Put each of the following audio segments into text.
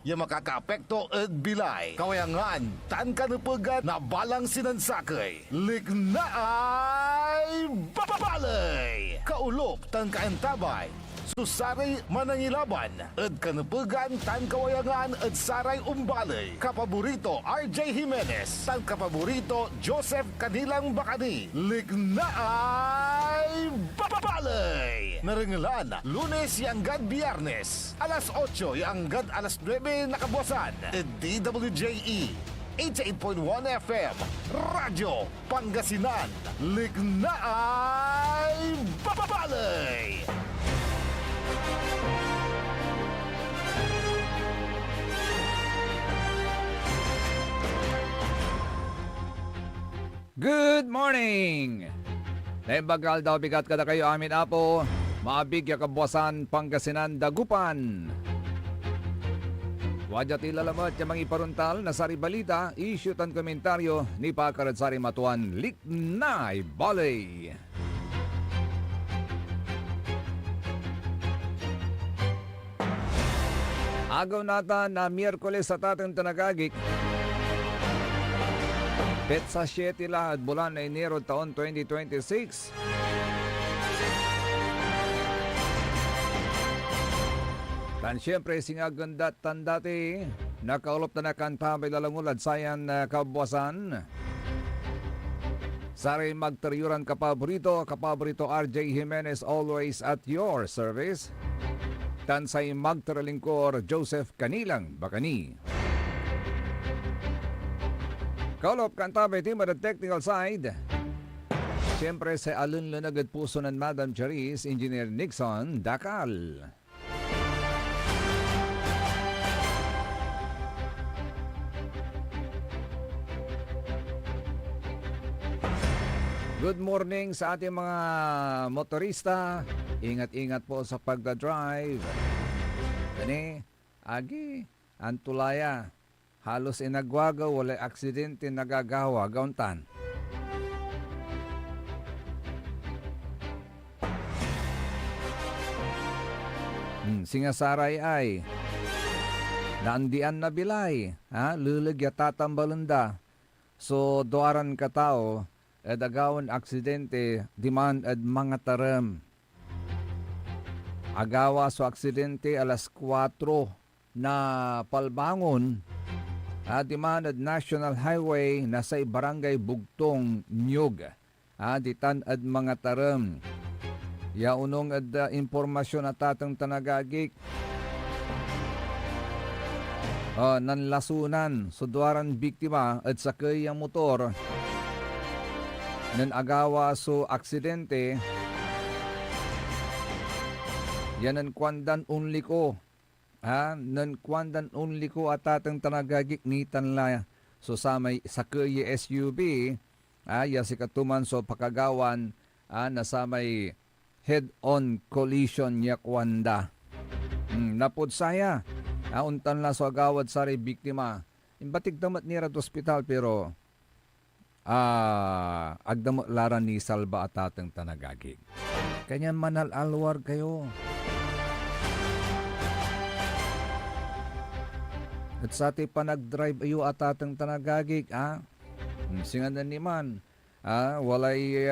yung makakaapekto at bilay. Kawayangan, tan kanupugan na balang sinansakay. Lignaay babalay. Kaulop tan kaentabay. Susari manangilaban, ed kanupugan tan kawayangan ed saray umbalay. Kapaborito RJ Jimenez, tan kapaborito Joseph Kanilang Bakani. Lignaay babalay. Naringalan, Lunes yanggad Biyernes, alas 8 yanggad alas 9 nakabuasan. Ed DWJE 88.1 FM, Radyo Pangasinan. Lignaay babalay. Good morning! Naibagal daw bigat kada kayo amin apo, maabig ya kabuasan Pangasinan Dagupan. Wadya tilalamat ya mga iparuntal na sari balita, issue tan komentaryo ni Pakaradsari Matuan Lignay Balay. Agaw nata na Miyerkules sa tatang tanagagik, petsa 7 lahad bulan na Enero taon 2026. Tan siyempre singaganda tan dati, nakaulop na nakantabay lalangulad sayan kabuasan. Sari magtaryuran kapaborito RJ Jimenez always at your service. Tansay magtaralingkor Joseph Kanilang Bakani. Kaulop kantabay team at the technical side. Siyempre sa alunlunagad puso ng Madam Charis, Engineer Nixon Dakal. Good morning sa ating mga motorista. Ingat-ingat po sa pagdadrive. Kani, agi, antulaya. Halos inagwaga, walay aksidente nagagawa, gauntan. Singasaray ay, naandian na bilay, luligya tatambalanda. So, doaran ka tao, edagawan aksidente, demand at mga taram. Agawa so aksidente alas 4 na palbangon, demand at National Highway na sa barangay Bugtong, Nyug. Ditan at mga taram. Yaunong at impormasyon at tatang tanagagik. Nanlasunan, suduaran biktima at sakay ang motor. Nan agawa so aksidente. Yan ang kwandan unli ko. Nan kwandan unli ko at tatang tanagagik ni tanla. So sa may sakay SUV, ya si katuman so pakagawan, na sa may head-on collision niya kwanda. Napod saya. Untan la so agawad sa biktima. Imbatig damat niya rat ospital pero agdamot laran ni salba at tatang tanagagik. Kanya manal-alwar kayo. At sa ti pa nag-drive ayo at atang tanagagik, singanan ni man, walay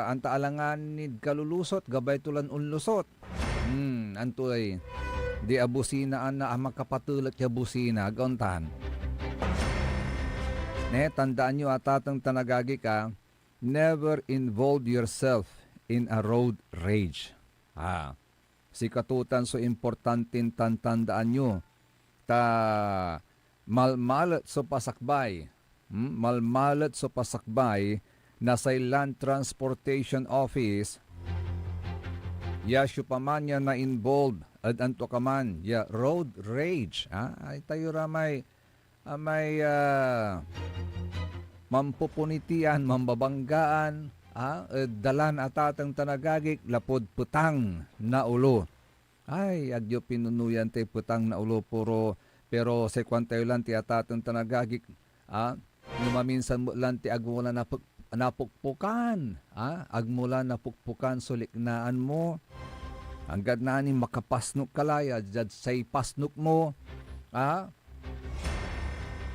anta alangan ni kalulusot, gabay tulan unlusot. Anto ay, di abusina na makapatulat ya busina, gauntan. Tandaan nyo at atang tanagagik, never involve yourself in a road rage. Si katutan so importantin tandaan nyo, malmalat so pasakbay. Malmalat so pasakbay na sa Land Transportation Office. Yasyo pa man yan na involved at anto ka man road rage. Ay tayo ramay may mampupunitian, mambabanggaan, dalan atatang tanagagik, lapod putang na ulo. Ay, agyo pinunuyan te putang na ulo pero sa kwantayo lang ti atatang tanagagik, lumaminsan mo lang ti agmula napukpukan, agmula napukpukan suliknaan mo, hanggang na ni makapasnok kalaya, jad say pasnok mo,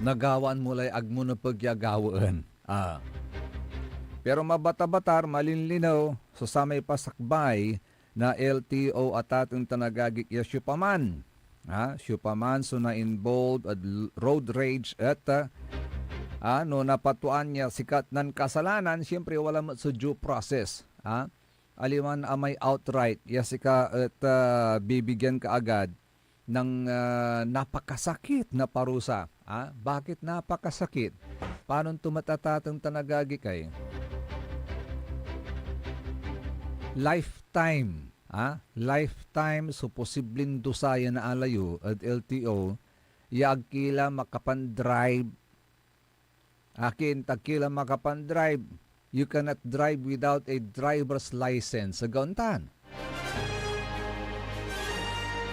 nagawaan mo lay agmo na pagyagawaan. Pero mabata-batar, malinlinaw, so sa may pasakbay na LTO at ating tanagagik ya syupaman. Syupaman so na involved at road rage at no napatuan niya sikat ng kasalanan, siyempre wala mo sa due process. Aliman amay outright, yasika at bibigyan ka agad ng napakasakit na parusa. Bakit napakasakit? Paano tumatatatang tanagagi kay? Lifetime. Lifetime so posibleng dusaya na alayo at LTO yagkila makapandrive. Akin takila makapandrive. You cannot drive without a driver's license sa gauntan.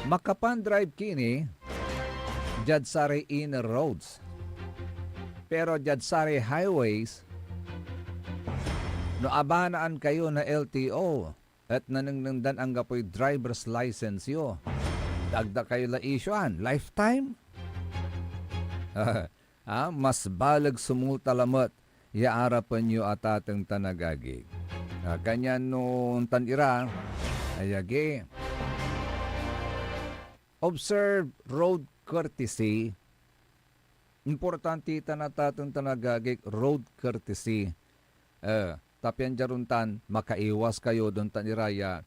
Makapandrive kini jad sare inner roads. Pero jad sare highways no abanaan kayo na LTO at nanangnan ang gapoy driver's license yo. Dagda kayo la issuean lifetime. Mas balag sumultalamat yaarapan nyo at atang tanagagi. Ganyan nung tanira, ayagi. Observe road courtesy. Importante tanatatang tanagagi, road courtesy. Tapyan jaruntan, makaiwas kayo doon taniraya.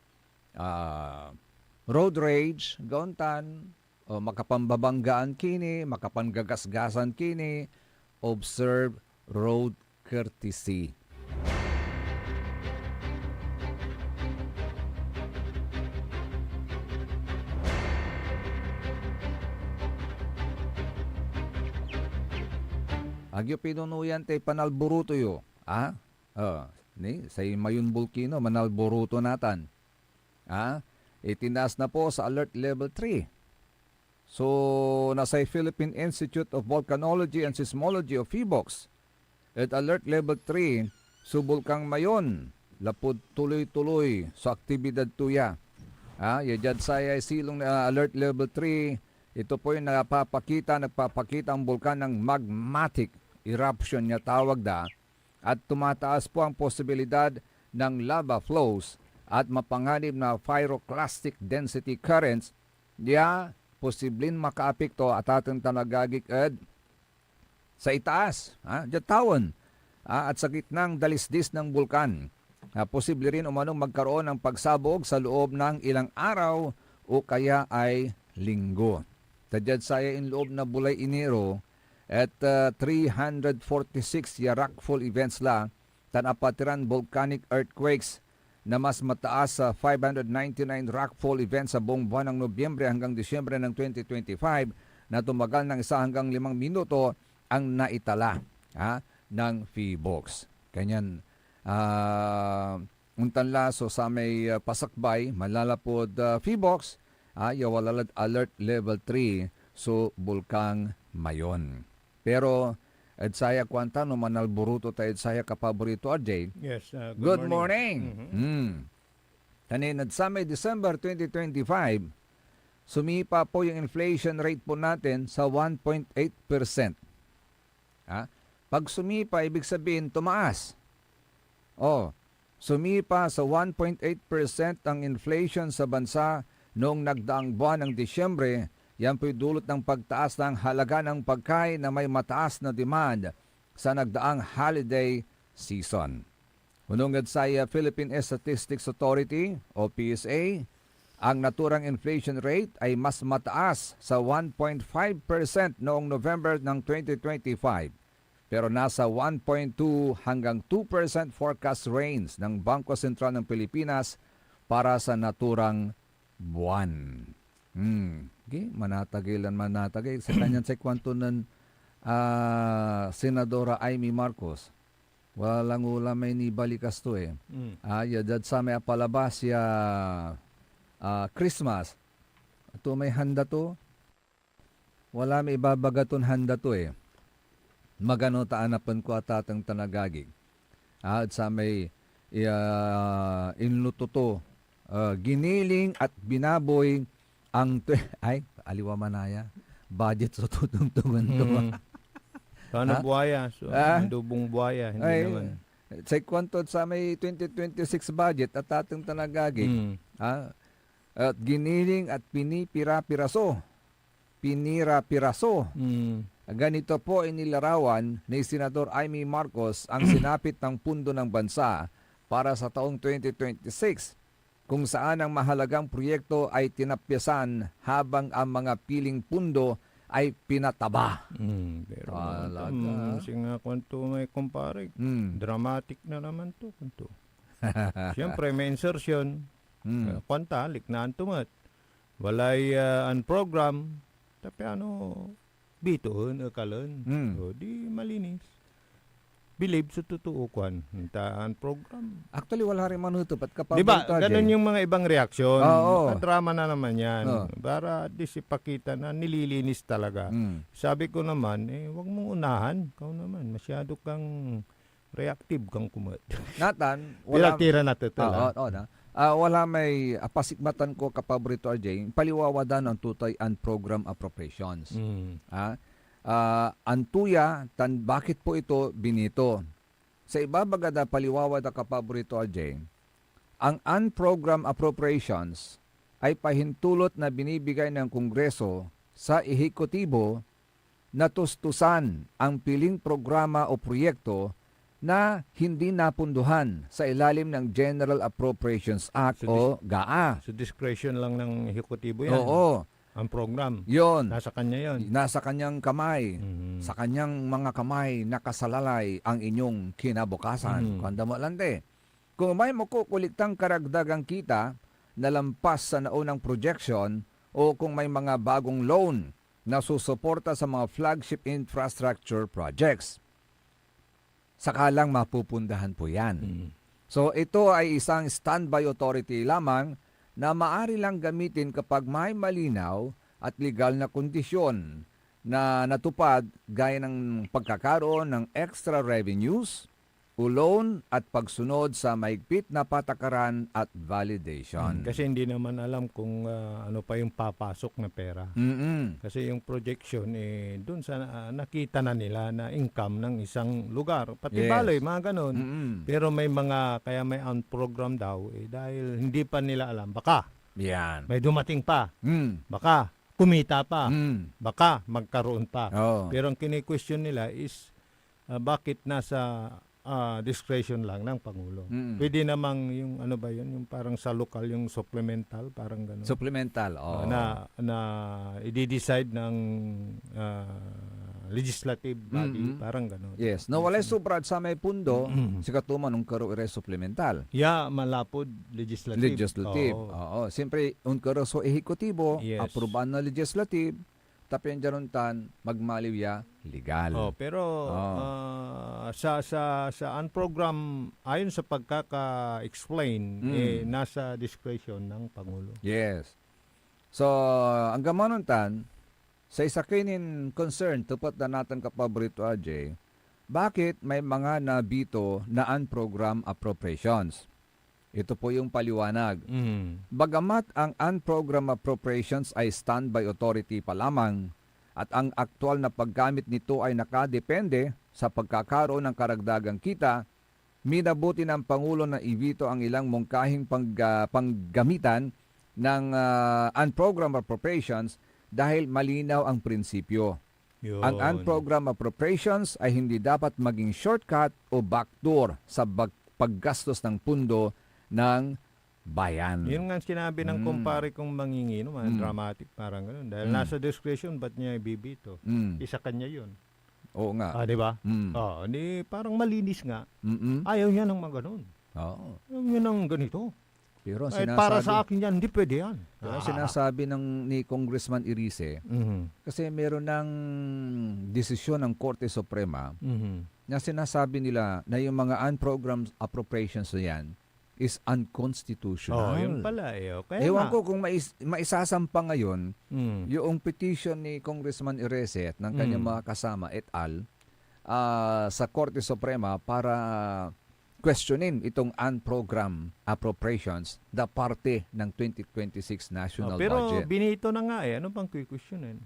Road rage, gauntan, o makapambabanggaan kini, makapangagasgasan kini. Observe road courtesy. Agyo pinunuyan tay panalboruto yo. Ni say mayon bulkino manalboruto natan. Itinaas na po sa alert level 3. So nasa Philippine Institute of Volcanology and Seismology of PHIVOLCS at alert level 3, subulkang mayon, lapod tuloy-tuloy sa aktibidad tuya. Yajad saya silong na alert level 3, ito po yung nagpapakita ang bulkan ng magmatic eruption niya tawag da, at tumataas po ang posibilidad ng lava flows at mapanganib na pyroclastic density currents, posibleng makaapekto at ating tanagagik sa itaas, jatawan, at sa gitnang dalisdis ng bulkan. Posible rin umanong magkaroon ng pagsabog sa loob ng ilang araw o kaya ay linggo. Tadyad saya in loob na bulay Enero at 346 rockfall events la tanapatiran volcanic earthquakes na mas mataas sa 599 rockfall events sa buong buwan ng Nobyembre hanggang Disyembre ng 2025 na tumagal ng 1 hanggang 5 minuto ang naitala ng PHIVOLCS. Kanyan, untan laso sa may pasakbay, malalapod PHIVOLCS, yawalalad alert level 3, so bulkang mayon. Pero, Edsaya kwanta no manalburuto ta Edsaya kapaborito RJ. Yes, Good morning. Tanin sa may December 2025, sumipa po yung inflation rate po natin sa 1.8%. Pag sumipa, ibig sabihin tumaas. Sumipa sa 1.8% ang inflation sa bansa noong nagdaang buwan ng Disyembre. Yan po'y dulot ng pagtaas ng halaga ng pagkain na may mataas na demand sa nagdaang holiday season. Hunungad sa Philippine Statistics Authority o PSA, ang naturang inflation rate ay mas mataas sa 1.5% noong November ng 2025. Pero nasa 1.2 hanggang 2% forecast range ng Bangko Sentral ng Pilipinas para sa naturang buwan. Manatagilan sa kanyang sekwanto ng Senadora Amy Marcos. Walang ulam may nibalikas to Yadad sa may apalabas Christmas. Ito may handa to. Wala may ibabagaton handa to Magano taanapan ko at atang tanagagig. At sa may inluto to. Giniling at binaboy ang aliwa manaya. budget sa tutungtungan to. Paano Ha? buhaya? So, Ah? dubong buhaya. Hindi Ay, naman. sa kwento sa may 2026 budget at ating tanagagig, Mm. at giniling at pinipira-piraso. Pinira-piraso. Mm. Ganito po inilarawan ni Senador Amy Marcos ang sinapit ng pundo ng bansa para sa taong 2026 kung saan ang mahalagang proyekto ay tinapyasan habang ang mga piling pundo ay pinataba. Pero Talaga. nga kung may kumpare, Mm. dramatic na naman to. Kunto. Siyempre, may insertion. Mm. Kwanta, liknaan tumat. Walay ang program. Tapi ano, bitoon, akalon. Mm. So, di malinis. Believe sa totoo kwan. Ang program. Actually, wala rin manuto. Ba't kapag Di ba? Ganun yung mga ibang reaksyon. Oo. Drama na naman yan. Oo. Para di ipakita na nililinis talaga. Mm. Sabi ko naman, wag mong unahan. Ikaw naman, masyado kang reactive kang kumat. Nathan, wala... Tira na to. Wala may pasikmatan ko kapaborito RJ, paliwawadan ang tutay and program appropriations. Antuya, bakit po ito binito? Sa ibabagada paliwawada kapaborito RJ, ang unprogram appropriations ay pahintulot na binibigay ng Kongreso sa ehekutibo na tustusan ang piling programa o proyekto na hindi napunduhan sa ilalim ng General Appropriations Act So o GAA. So discretion lang ng ehekutibo yan. Oo, Ang program. yon. Nasa kanya yon. Nasa kanyang kamay. Mhm. Sa kanyang mga kamay nakasalalay ang inyong kinabukasan. Mhm. Kanda mo lante. Kung may makukuliktang karagdagang kita na lampas sa naunang projection o kung may mga bagong loan na susuporta sa mga flagship infrastructure projects, sakalang mapupundahan po yan. Mhm. So ito ay isang standby authority lamang na maari lang gamitin kapag may malinaw at legal na kondisyon na natupad gaya ng pagkakaroon ng extra revenues, loan at pagsunod sa maigpit na patakaran at validation. Kasi hindi naman alam kung ano pa yung papasok na pera. Mm-mm. Kasi yung projection, dun sa nakita na nila na income ng isang lugar. Pati Yes. baloy, mga ganun. Mm-mm. Pero may mga, kaya may program daw, dahil hindi pa nila alam. Baka Yan. may dumating pa. Mm. Baka kumita pa. Mm. Baka magkaroon pa. Oh. Pero ang kini-question nila is, bakit nasa discretion lang ng Pangulo? Mm. Pwede namang yung ano ba yun, yung parang sa lokal, yung supplemental, parang gano'n. Supplemental. Oh. Na i-decide ng legislative body, Mhm. parang gano'n. Yes. No, walay subrad sa may pundo, Mhm. si katuman ng karo ire supplemental. Malapod legislative. Legislative. Oo. Oo. Siyempre, un karo so ehekutibo, Yes. aproban na legislative, tapi ang januntan, magmaliw ya, legal. Pero sa unprogram, ayon sa pagkaka-explain, nasa discretion ng Pangulo. Yes. So, ang gamanuntan, sa isa kinin concern, tupat na natin kapaborito AJ, bakit may mga nabito na unprogram appropriations? Ito po yung paliwanag. Bagamat ang unprogram appropriations ay standby authority pa lamang at ang aktual na paggamit nito ay nakadepende sa pagkakaroon ng karagdagang kita, minabuti ng Pangulo na ibito ang ilang mungkahing panggamitan ng unprogram appropriations dahil malinaw ang prinsipyo. Yun. Ang unprogram appropriations ay hindi dapat maging shortcut o backdoor sa paggastos ng pundo ng bayan. Yun nga sinabi ng kumpare kong mangingi, no, dramatic parang gano'n. Dahil nasa discretion, ba't niya ibibito? Isa kanya yun. Oo nga. Di ba? Mm. Parang malinis nga. Mm-mm. Ayaw niya ng mga ganun. Oo. Ayaw niya ng ganito. Pero Ay, para sa akin yan, hindi pwede yan. Pero sinasabi ni Congressman Irice, Mhm. kasi meron ng desisyon ng Korte Suprema Mhm. na sinasabi nila na yung mga unprogrammed appropriations na yan is unconstitutional. Yun pala. Kaya Ewan nga. ko kung maisasampa ngayon Mm. yung petition ni Congressman Irice at ng kanyang mga kasama et al. Sa Korte Suprema para questionin itong unprogrammed appropriations na parte ng 2026 national Pero budget. binito na nga Ano bang question?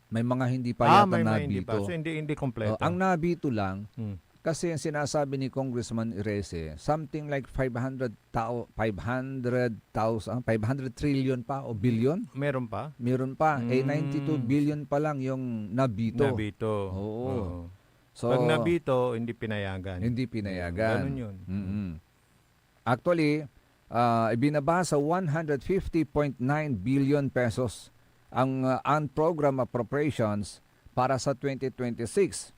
May mga hindi pa yata may hindi pa. nabito. So, hindi kompleto. Ang nabito lang, Hmm. kasi ang sinasabi ni Congressman Irese, something like 500 trillion pa o billion? Meron pa? Meron pa. 92 Mm. billion pa lang yung nabito. Nabito. Oo. So, Pag nabito, hindi pinayagan. hindi pinayagan. Ganun yun. Mm-mm. Actually, ibinaba sa 150.9 billion pesos ang unprogrammed appropriations para sa 2026.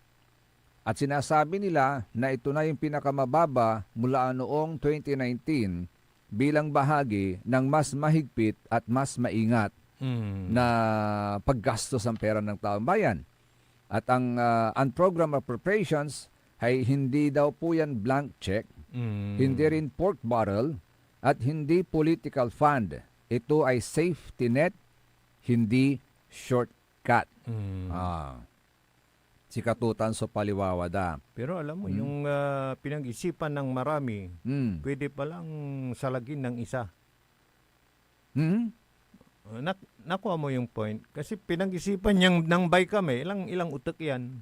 At sinasabi nila na ito na yung pinakamababa mula noong 2019 bilang bahagi ng mas mahigpit at mas maingat na paggastos ng pera ng taong bayan. At ang unprogrammed appropriations ay hindi daw po yan blank check, hindi rin pork barrel, at hindi political fund. Ito ay safety net, hindi shortcut. Si Katutan so paliwawada. Pero alam mo, yung pinag-isipan ng marami, pwede palang salagin ng isa. Nakuha mo yung point. Kasi pinag-isipan niyang ng bay kami, ilang utak yan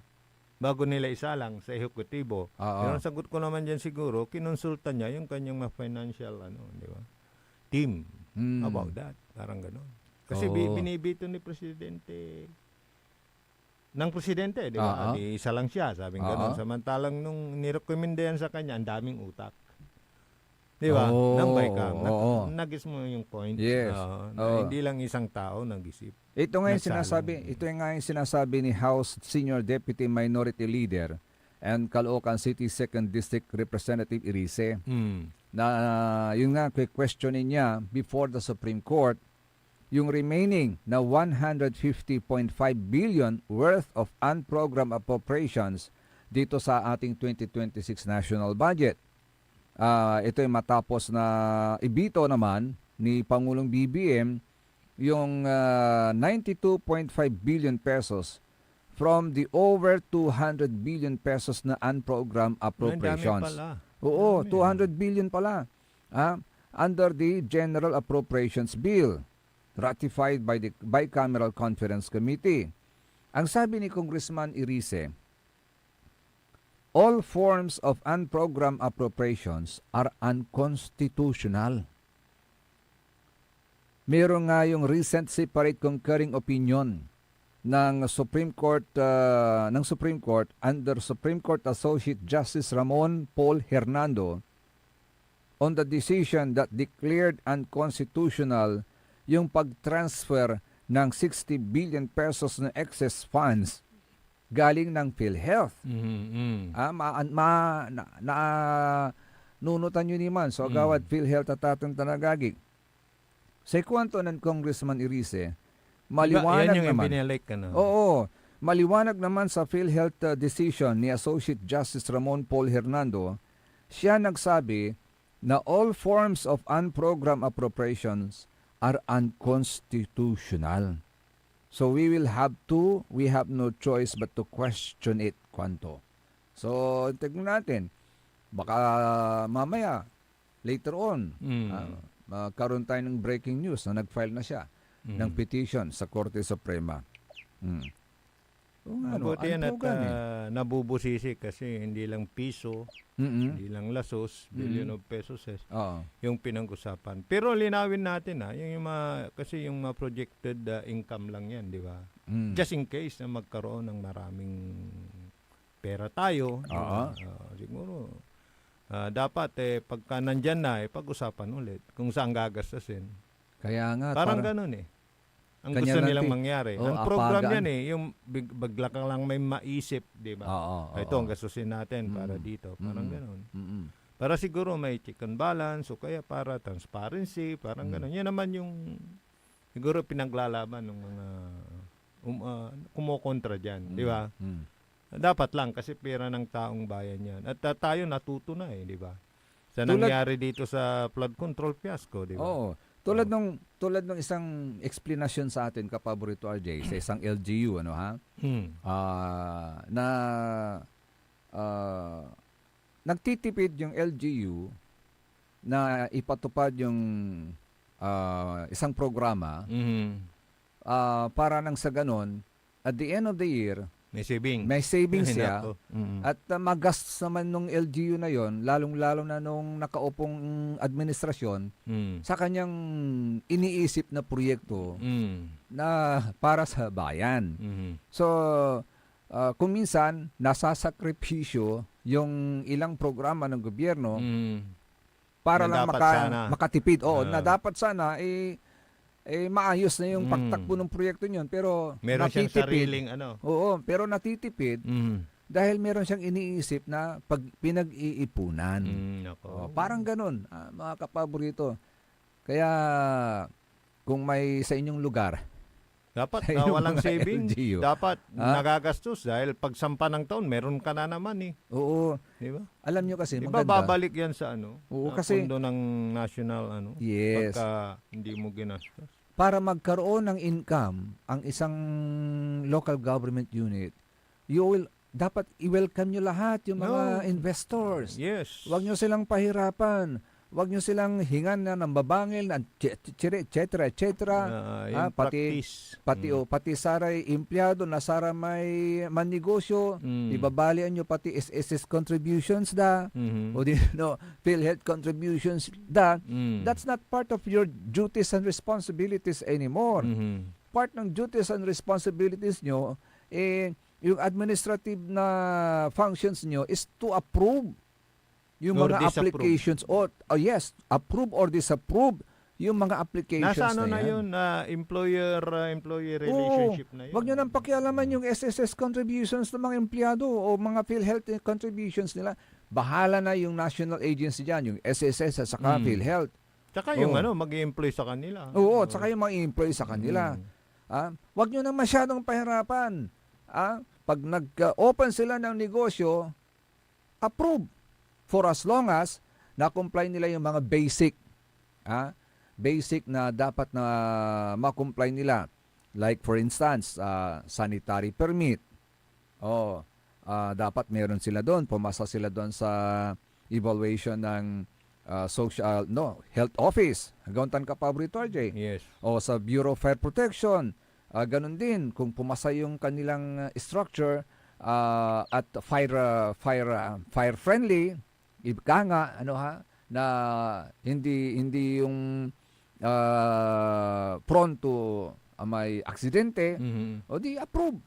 bago nila isalang sa ehekutibo. Pero ang sagot ko naman dyan siguro, kinonsulta niya yung kanyang financial di ba? Team about that. Parang gano'n. Kasi binibito ni Presidente ng Presidente, di ba? Di isa lang siya, sabing gano'n. Samantalang nung nirekomenda yan sa kanya, ang daming utak. Di ba? Nang bay ka. Nagis mo yung point. Yes. Hindi lang isang tao nag-isip. Ito nga yung sinasabi ni House Senior Deputy Minority Leader and Caloocan City 2nd District Representative Irise na yun nga questionin niya before the Supreme Court yung remaining na 150.5 billion worth of unprogrammed appropriations dito sa ating 2026 national budget. Ito ay matapos na ibito naman ni Pangulong BBM yung 92.5 billion pesos from the over 200 billion pesos na unprogrammed appropriations. Oo, 200 billion pala. Under the General Appropriations Bill ratified by the Bicameral Conference Committee. Ang sabi ni Congressman Irise, all forms of unprogrammed appropriations are unconstitutional. Meron nga yung recent separate concurring opinion ng Supreme Court under Supreme Court Associate Justice Ramon Paul Hernando on the decision that declared unconstitutional yung pag-transfer ng 60 billion pesos na excess funds galing ng PhilHealth. Nunutan yun naman. So, agawad PhilHealth at atong tanagagig. Sa kwento ng Congressman Irise, maliwanag yan yung naman. ibinalik ka na. Oo. Maliwanag naman sa PhilHealth decision ni Associate Justice Ramon Paul Hernando, siya nagsabi na all forms of unprogrammed appropriations are unconstitutional. So we have no choice but to question it, Kwanto. So, tignan natin. Baka mamaya, later on, karoon tayo ng breaking news na nag-file na siya ng petition sa Korte Suprema. Mabuti yan at nabubusisi kasi hindi lang piso, hindi lang lasos, billion of pesos yung pinag-usapan. Pero linawin natin kasi yung projected income lang yan, di ba? Just in case na magkaroon ng maraming pera tayo, siguro dapat pagka nandyan na pag-usapan ulit kung saan gagastasin. Kaya nga. Parang ganun ang gusto nilang mangyari. Ang program yan yung bigla ka lang may maisip, di ba? Ito ang gastusin natin para dito. Parang ganun. Para siguro may check and balance o kaya para transparency, parang ganun. Yan naman yung siguro pinaglalaban ng mga kumokontra dyan, di ba? Dapat lang kasi pera ng taong bayan yan. At tayo natuto na di ba? Sa nangyari dito sa flood control fiasco, di ba? Oo. Tulad ng isang explanation sa atin, kapaborito RJ, sa isang LGU, na nagtitipid yung LGU na ipatupad yung isang programa para nang sa ganon, at the end of the year, May saving. may savings siya. Nako. Mm. At magastos naman nung LGU na yon, lalong-lalo na nung nakaupong administrasyon, sa kanyang iniisip na proyekto na para sa bayan. So, kung minsan, nasasakripisyo yung ilang programa ng gobyerno para Na lang dapat sana. makatipid. Oo, Ah. na dapat sana, maayos na yung pagtakbo ng proyekto niyon. Pero Meron siyang natitipid. sariling Oo, pero natitipid dahil meron siyang iniisip na pinag-iipunan. Nako. Parang ganun, mga kapaborito. Kaya kung may sa inyong lugar, Dapat Sa inyong walang mga saving. LGU. Dapat Ha? nagagastos dahil pag sampa ng taon, meron ka na naman eh. oo, Di ba? alam nyo kasi, Di ba maganda. babalik yan sa Oo, sa kasi- pondo ng national Yes. pagka hindi mo ginastos. Para magkaroon ng income ang isang local government unit, dapat i-welcome nyo lahat yung mga No. investors. Yes. Huwag nyo silang pahirapan. Huwag nyo silang hingan na ng babangil, etc. Yung pati practice. pati saray empleyado na sara may manegosyo, ibabalian nyo pati SSS contributions da, o PhilHealth contributions da. That's not part of your duties and responsibilities anymore. Part ng duties and responsibilities nyo, yung administrative na functions nyo is to approve yung Or mga disapprove. applications yes, approve or disapprove yung mga applications Nasa ano na yan. yun, na employer-employee relationship na yun. Wag nyo nang pakialaman yung SSS contributions ng mga empleyado o mga PhilHealth contributions nila. Bahala na yung national agency dyan, yung SSS at saka PhilHealth. Tsaka yung Oo. mag-i-employ sa kanila. Oo, at saka yung mga employee sa kanila. Wag nyo nang masyadong pahirapan. Pag nag-open sila ng negosyo, approve. For as long as na-comply nila yung mga basic na dapat na ma-comply nila. Like for instance, sanitary permit. Dapat meron sila doon. Pumasa sila doon sa evaluation ng health office. Gauntan ka paborito, RJ. Yes. O sa Bureau of Fire Protection. Ganun din, kung pumasa yung kanilang structure at fire friendly, ika nga na hindi yung prone to may aksidente, o di approve.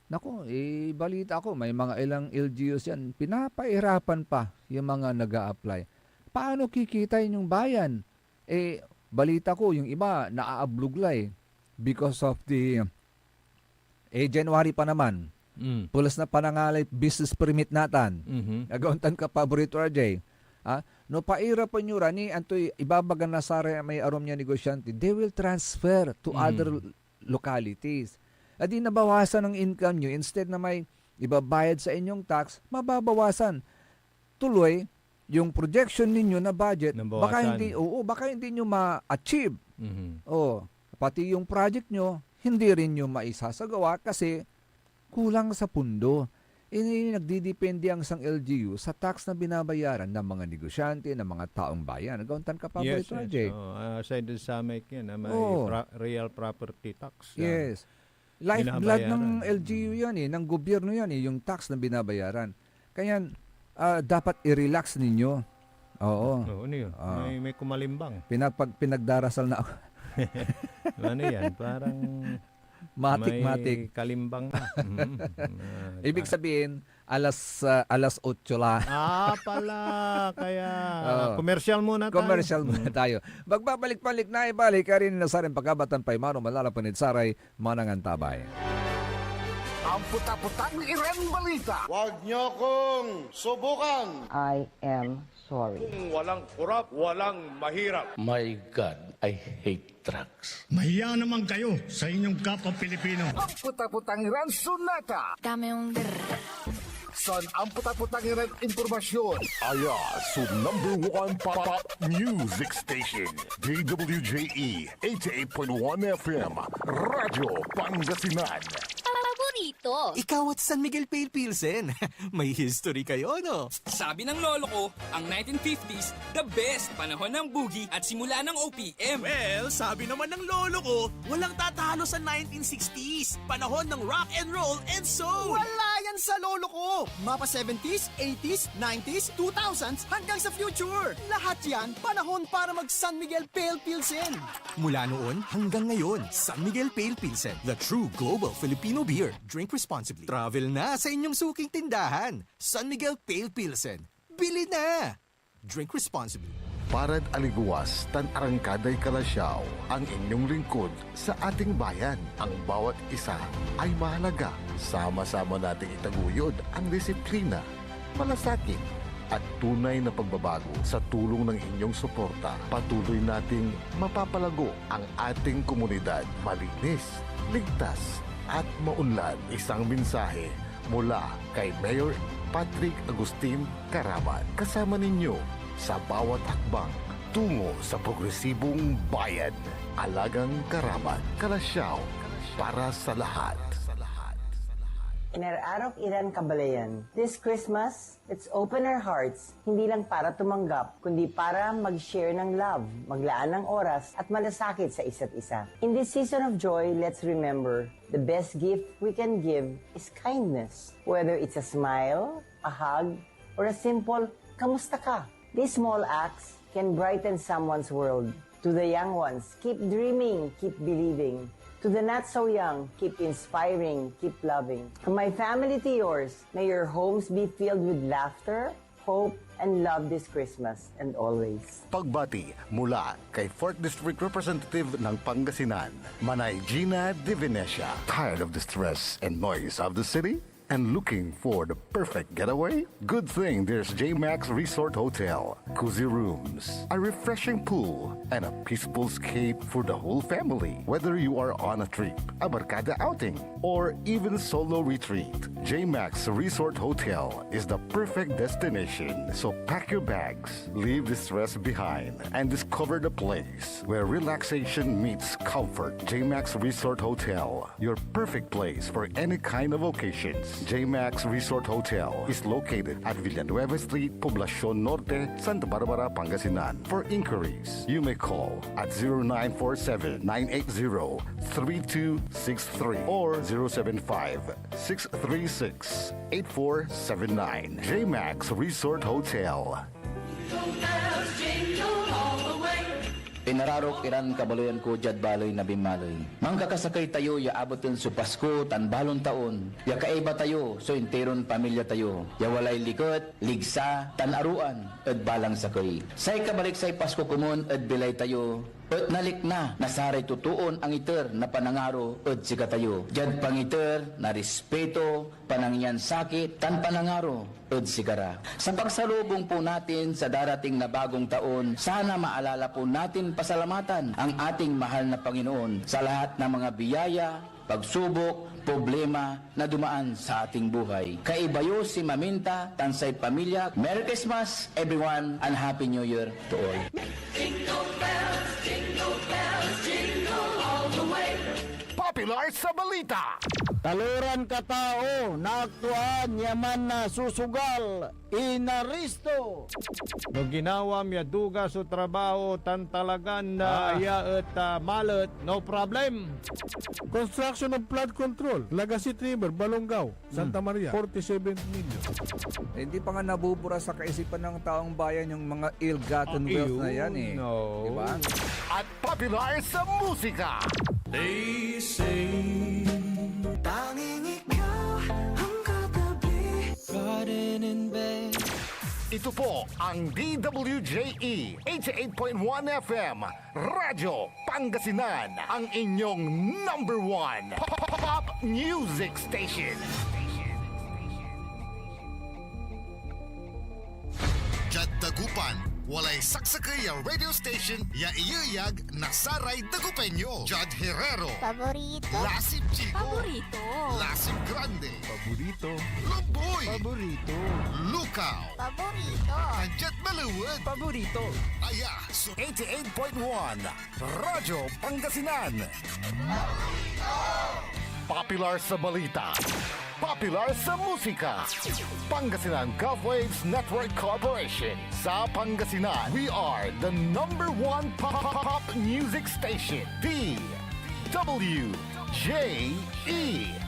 Nako, balita ko, may mga ilang LGUs yan, pinapahirapan pa yung mga nag-a-apply. Paano kikitain yung bayan? Balita ko, yung iba naaablugla because of the January pa naman. Pulas na panangalay business permit natin. Nagauntan ka paborito, RJ. No pairapan nyo rani, antoy ibabagan na sara may arom niya negosyante, they will transfer to other localities. At di nabawasan ang income nyo, instead na may ibabayad sa inyong tax, mababawasan. Tuloy, yung projection ninyo na budget, baka hindi nyo ma-achieve. Pati yung project nyo, hindi rin nyo maisasagawa kasi kulang sa pundo. Nagdidepende ang isang LGU sa tax na binabayaran ng mga negosyante, ng mga taong bayan. Nagauntan ka pa ba ito, RJ? Aside sa may may real property tax. Yes. Lifeblood ng LGU yan ng gobyerno yan yung tax na binabayaran. Kaya dapat i-relax ninyo. Oo. Ano yun? May kumalimbang. Pinagdarasal na ako. Ano yan? Parang matik. may kalimbang na. Ibig sabihin, alas 8 la. Pala. Kaya, commercial muna tayo. Commercial muna tayo. Magbabalik-balik na ibalik ka rin na sa rin pagkabatan pa imano malalapanid saray manangan tabay. Ang puta-putang Iren Balita. Huwag niyo kong subukan. I am sorry. Walang kurap, walang mahirap. My God, I hate drugs. Mahiya naman kayo sa inyong kapwa Pilipino. Ang puta-putang Iren Sunata. Dame un Son ang puta-putang Iren Impormasyon. Aya sa #1 pop music station. DWJE 88.1 FM. Radyo Pangasinan. Paborito ito. Ikaw at San Miguel Pale Pilsen. May history kayo, no? Sabi ng lolo ko, ang 1950s, the best panahon ng boogie at simula ng OPM. Well, sabi naman ng lolo ko, walang tatalo sa 1960s. Panahon ng rock and roll and soul. Wala yan sa lolo ko. Mapa 70s, 80s, 90s, 2000s hanggang sa future. Lahat yan, panahon para mag San Miguel Pale Pilsen. Mula noon hanggang ngayon, San Miguel Pale Pilsen, the true global Filipino beer. Drink responsibly. Travel na sa inyong suking tindahan. San Miguel Pale Pilsen. Bili na! Drink responsibly. Parad aliguas, tan arangkaday kalasyaw, ang inyong lingkod sa ating bayan. Ang bawat isa ay mahalaga. Sama-sama nating itaguyod ang disiplina, malasakit, at tunay na pagbabago. Sa tulong ng inyong suporta, patuloy nating mapapalago ang ating komunidad. Malinis, ligtas, at maunlad. Isang mensahe mula kay Mayor Patrick Agustin Caraman. Kasama ninyo sa bawat hakbang tungo sa progresibong bayan. Alagang Caraman, Kalasyaw, para sa lahat. Inerarok Iran Kabalayan. This Christmas, let's open our hearts, hindi lang para tumanggap, kundi para mag-share ng love, maglaan ng oras, at malasakit sa isa't isa. In this season of joy, let's remember, the best gift we can give is kindness. Whether it's a smile, a hug, or a simple, kamusta ka? These small acts can brighten someone's world. To the young ones, keep dreaming, keep believing. To the not so young, keep inspiring, keep loving. From my family to yours, may your homes be filled with laughter, hope, and love this Christmas and always. Pagbati mula kay 4th District Representative ng Pangasinan, Manay Gina De Venecia. Tired of the stress and noise of the city? And looking for the perfect getaway? Good thing there's J-Max Resort Hotel. Cozy rooms, a refreshing pool, and a peaceful escape for the whole family. Whether you are on a trip, a barkada outing, or even solo retreat, J-Max Resort Hotel is the perfect destination. So pack your bags, leave the stress behind, and discover the place where relaxation meets comfort. J-Max Resort Hotel, your perfect place for any kind of occasions. J-Max Resort Hotel is located at Villanueva Street, Poblacion Norte, Santa Barbara, Pangasinan. For inquiries, you may call at 0947-980-3263 or 075-636-8479. J-Max Resort Hotel. Pinararok Iran kabaloyan ko jad baloy na bimaloy. Mangkakasakay tayo ya abotin su Pasko tan balon taon. Ya kaiba tayo so interon pamilya tayo. Ya walay likot, ligsa, tan aruan ed balang sakay. Say kabalik say Pasko kumon ed bilay tayo. At nalik na, nasaray tutuon ang iter na panangaro at sika tayo. Jad pangiter na respeto, panangyan sakit, tan panangaro at sikara. Sa pagsalubong po natin sa darating na bagong taon, sana maalala po natin pasalamatan ang ating mahal na Panginoon sa lahat ng mga biyaya, pagsubok, problema na dumaan sa ating buhay. Kaibayo si Maminta, Tansay Pamilya. Merry Christmas everyone and Happy New Year to all. Popular sa balita. Taluran ka tao, naaktuan, yaman na susugal, inaristo. No ginawa miya duga so trabaho tan talagan na iya at malet, no problem. Construction of flood control, Lagasit River, Balongaw, Santa Maria, 47 million. Hindi pa nga nabubura sa kaisipan ng taong bayan yung mga ill-gotten wealth na yan eh. No. Diba? At popular sa musika. They say tanging ikaw ang katabi, garden in bed. Ito po ang DWJE 88.1 FM Radyo Pangasinan, ang inyong number one pop music station. Jad Dagupan, walay saksakay ya radio station ya iyayag nasaray Dagupenyo. Jad Herrero, Paborito. Lasip Chico, Paborito. Lasip Grande, Paborito. Lumboy, Paborito. Lukaw, Paborito. Anjet Maluwad, Paborito. Aya, so 88.1 Radyo Pangasinan. Popular sa balita, popular sa musika. Pangasinan Gulf Waves Network Corporation. Sa Pangasinan, we are the number one pop music station. DWJE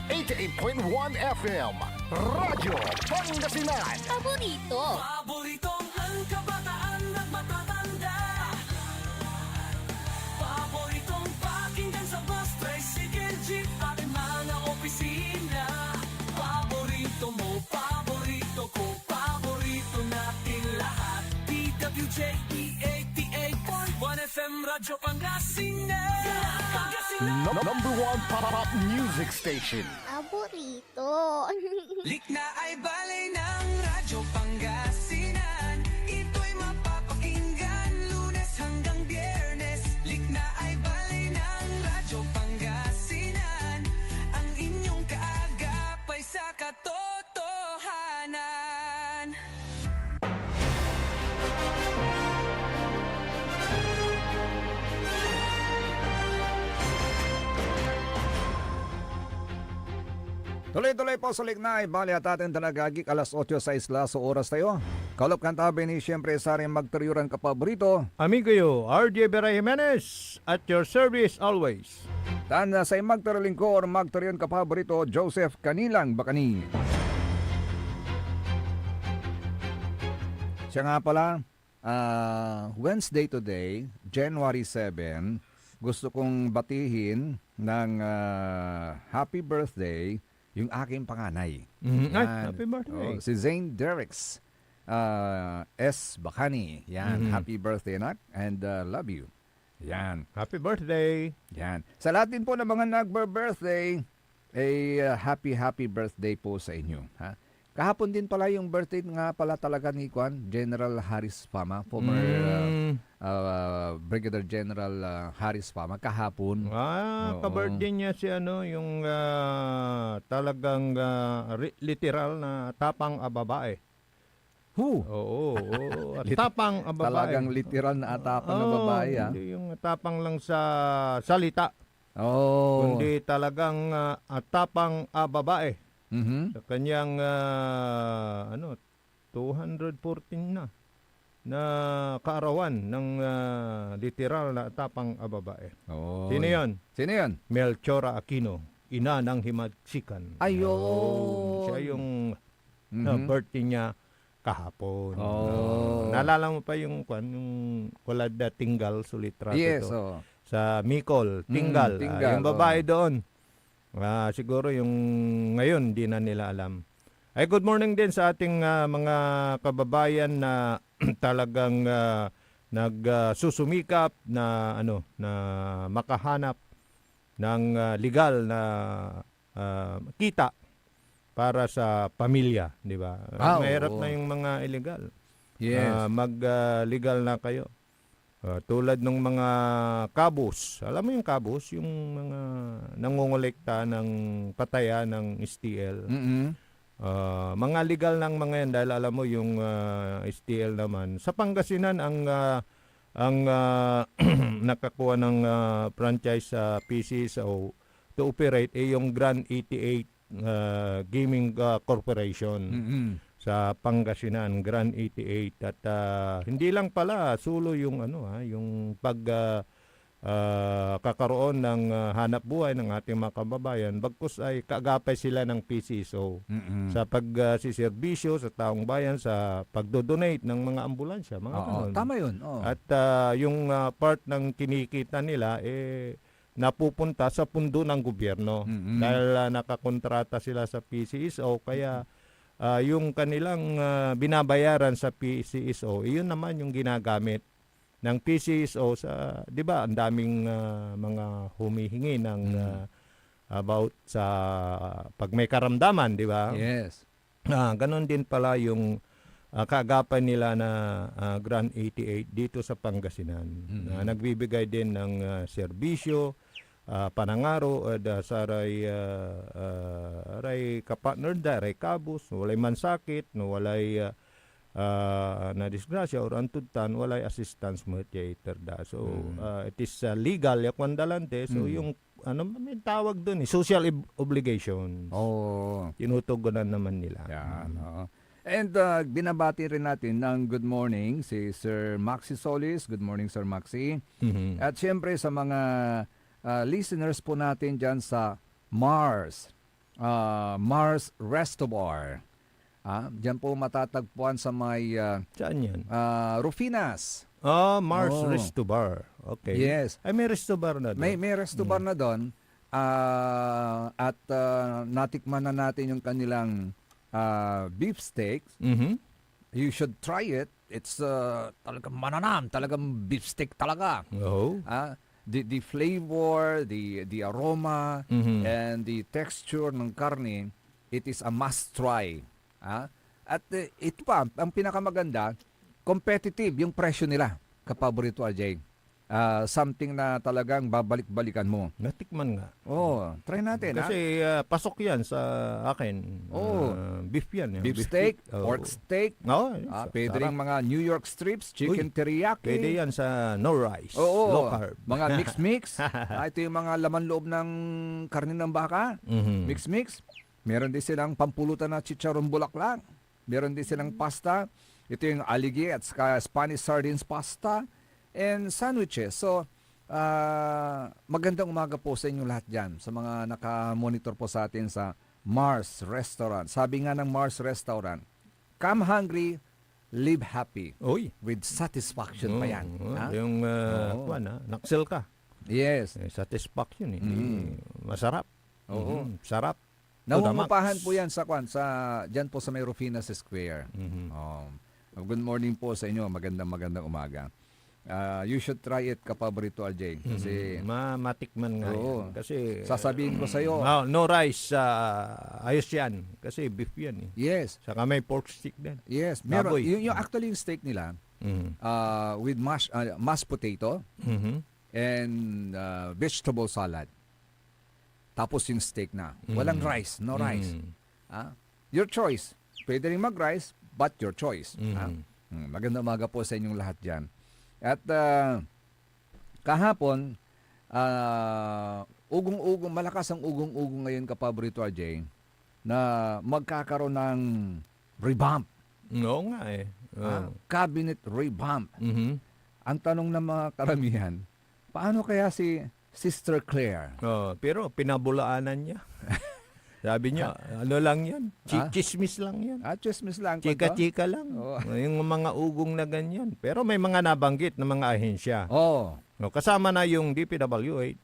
88.1 FM. Radyo Pangasinan. Paboritong ang kabataan at matatanda. Paboritong pakinggan sa bus, tricycle, jeep at mga opisina. Paborito mo, paborito ko, paborito natin lahat. DWJE 88.1 FM, Radyo Pangasinan. Number one pop music station. Paborito. Likna ay balay ng Radyo Pangasinan. Ito'y mapapakinggan Lunes hanggang Biyernes. Likna ay balay ng Radyo Pangasinan. Ang inyong kaagapay sa katotohanan. Tuloy-tuloy po sa Lignay, bali at ating talagagik alas 8:06 sa oras tayo. Kalop kantabi ni siyempre sa rin magteriuran kapaborito. Amigo yo, RJ Vera Jimenez, at your service always. Tanda sa magterlingkor, magteriuran kapaborito, Joseph Kanilang Bakani. Siya nga pala, Wednesday today, January 7, gusto kong batihin ng happy birthday yung aking panganay. Happy birthday. Si Zane Derricks S. Bakani. Yan, happy birthday anak and love you. Yan. Happy birthday. Yan. Sa lahat din po ng mga nagbe-birthday, happy birthday po sa inyo. Ha? Kahapon din pala yung birthday nga pala talaga ni General Haris Fama, former Brigadier General Haris Fama, kahapon. Ka-birthday niya si yung talagang literal na tapang babae. Oo. Tapang babae. Talagang literal na tapang na babae. Hindi yung tapang lang sa salita. Kundi talagang tapang babae. Sa kanyang 214 na kaarawan ng literal na tapang babae. Sino yun? Sino yun? Melchora Aquino, ina ng Himagsikan. Ayun. Siya yung birthday niya kahapon. Naalala mo pa yung Kulada Tinggal, sulitrato yes, ito. Sa Micol, Tinggal. Yung babae doon. Siguro yung ngayon di na nila alam. Ay good morning din sa ating mga kababayan na talagang nagsusumikap na na makahanap ng legal na kita para sa pamilya, di ba? Mahirap na yung mga illegal. Yes. Mag-legal na kayo. Tulad ng mga kabus. Alam mo yung kabus? Yung mga nangongolekta ng pataya ng STL. Mga legal ng mga yan dahil alam mo yung STL naman. Sa Pangasinan ang nakakuha ng franchise sa PCSO to operate yung Grand 88 Gaming Corporation. Sa Pangasinan, Grand 88 at hindi lang pala sulo yung yung kakaroon ng hanap buhay ng ating mga kababayan, bagkus ay kaagapay sila ng PCSO sa pagsiserbisyo sa taong bayan, sa pagdodonate ng mga ambulansya, mga ganun. Tama yun. At yung part ng kinikita nila napupunta sa pundo ng gobyerno dahil nakakontrata sila sa PCSO, kaya yung kanilang binabayaran sa PCSO, iyon naman yung ginagamit ng PCSO sa, 'di ba, ang daming mga humihingi ng about sa pag may karamdaman, 'di ba? Yes. Ganon din pala yung kaagapan nila na Grand 88 dito sa Pangasinan. Nagbibigay din ng serbisyo, panangaro sa aray kapartner da, aray kabus, walay mansakit, no walay na disgrasya or antudtan, walay assistance mediator da. So it is legal yakwandalante. So yung ano may tawag doon social obligation. Oh. Tinutugunan naman nila. Yan, oo. And binabati rin natin ng good morning si Sir Maxi Solis. Good morning, Sir Maxi. At siyempre sa mga listeners po natin dyan sa Mars Resto Bar. Diyan po matatagpuan sa may Saan yan? Rufinas. Mars Oh. Resto Bar. Okay. Yes. Ay, may resto bar na doon. May resto bar na doon. At natikman na natin yung kanilang beef steaks. You should try it. It's talagang mananam, talagang beef steak talaga. Oh. The flavor, the aroma, and the texture ng karne, it is a must try. At ito pa, ang pinakamaganda, competitive yung presyo nila, kapaborito RJ. Something na talagang babalik-balikan mo. Natikman nga. Try natin. Kasi pasok yan sa akin. Beef yan. Beef steak, pork steak, pwede rin mga New York strips, chicken teriyaki. Pwede yan sa no rice, low carb. Mga mix-mix. Ito yung mga laman loob ng karne ng baka. Mix-mix. Meron din silang pampulutan na chicharon bulaklak. Meron din silang pasta. Ito yung aligi at Spanish sardines pasta. And sandwiches. So, magandang umaga po sa inyo lahat dyan. Sa mga naka-monitor po sa atin sa Mars Restaurant. Sabi nga ng Mars Restaurant, come hungry, live happy. With satisfaction pa yan. Yung, naksel ka. Yes. Satisfaction. Masarap. Sarap. Nangungupahan po yan sa dyan po sa may Rufinas Square. Good morning po sa inyo. Magandang umaga. You should try it, kapaborito RJ. Kasi matikman nga yan. Kasi sasabihin ko sa iyo, no rice, ayos yan. Kasi beef yan. Yes. Saka may pork stick din. Yes. Meron, yung actually yung steak nila, with mashed potato and vegetable salad. Tapos yung steak na. Walang rice, no rice. Your choice. Pwede rin mag-rice, but your choice. Magandang umaga po sa inyong lahat dyan. At kahapon, malakas ang ugong-ugong ngayon, kapaborito RJ, na magkakaroon ng revamp. Oo nga eh. Cabinet revamp. Ang tanong ng mga karamihan, paano kaya si Sister Claire? Pero pinabulaanan niya. Sabi niya, ano lang yan? Chismis lang yan. Chismis lang. Chika-chika lang. Yung mga ugong na ganyan. Pero may mga nabanggit na mga ahensya. Kasama na yung DPWH.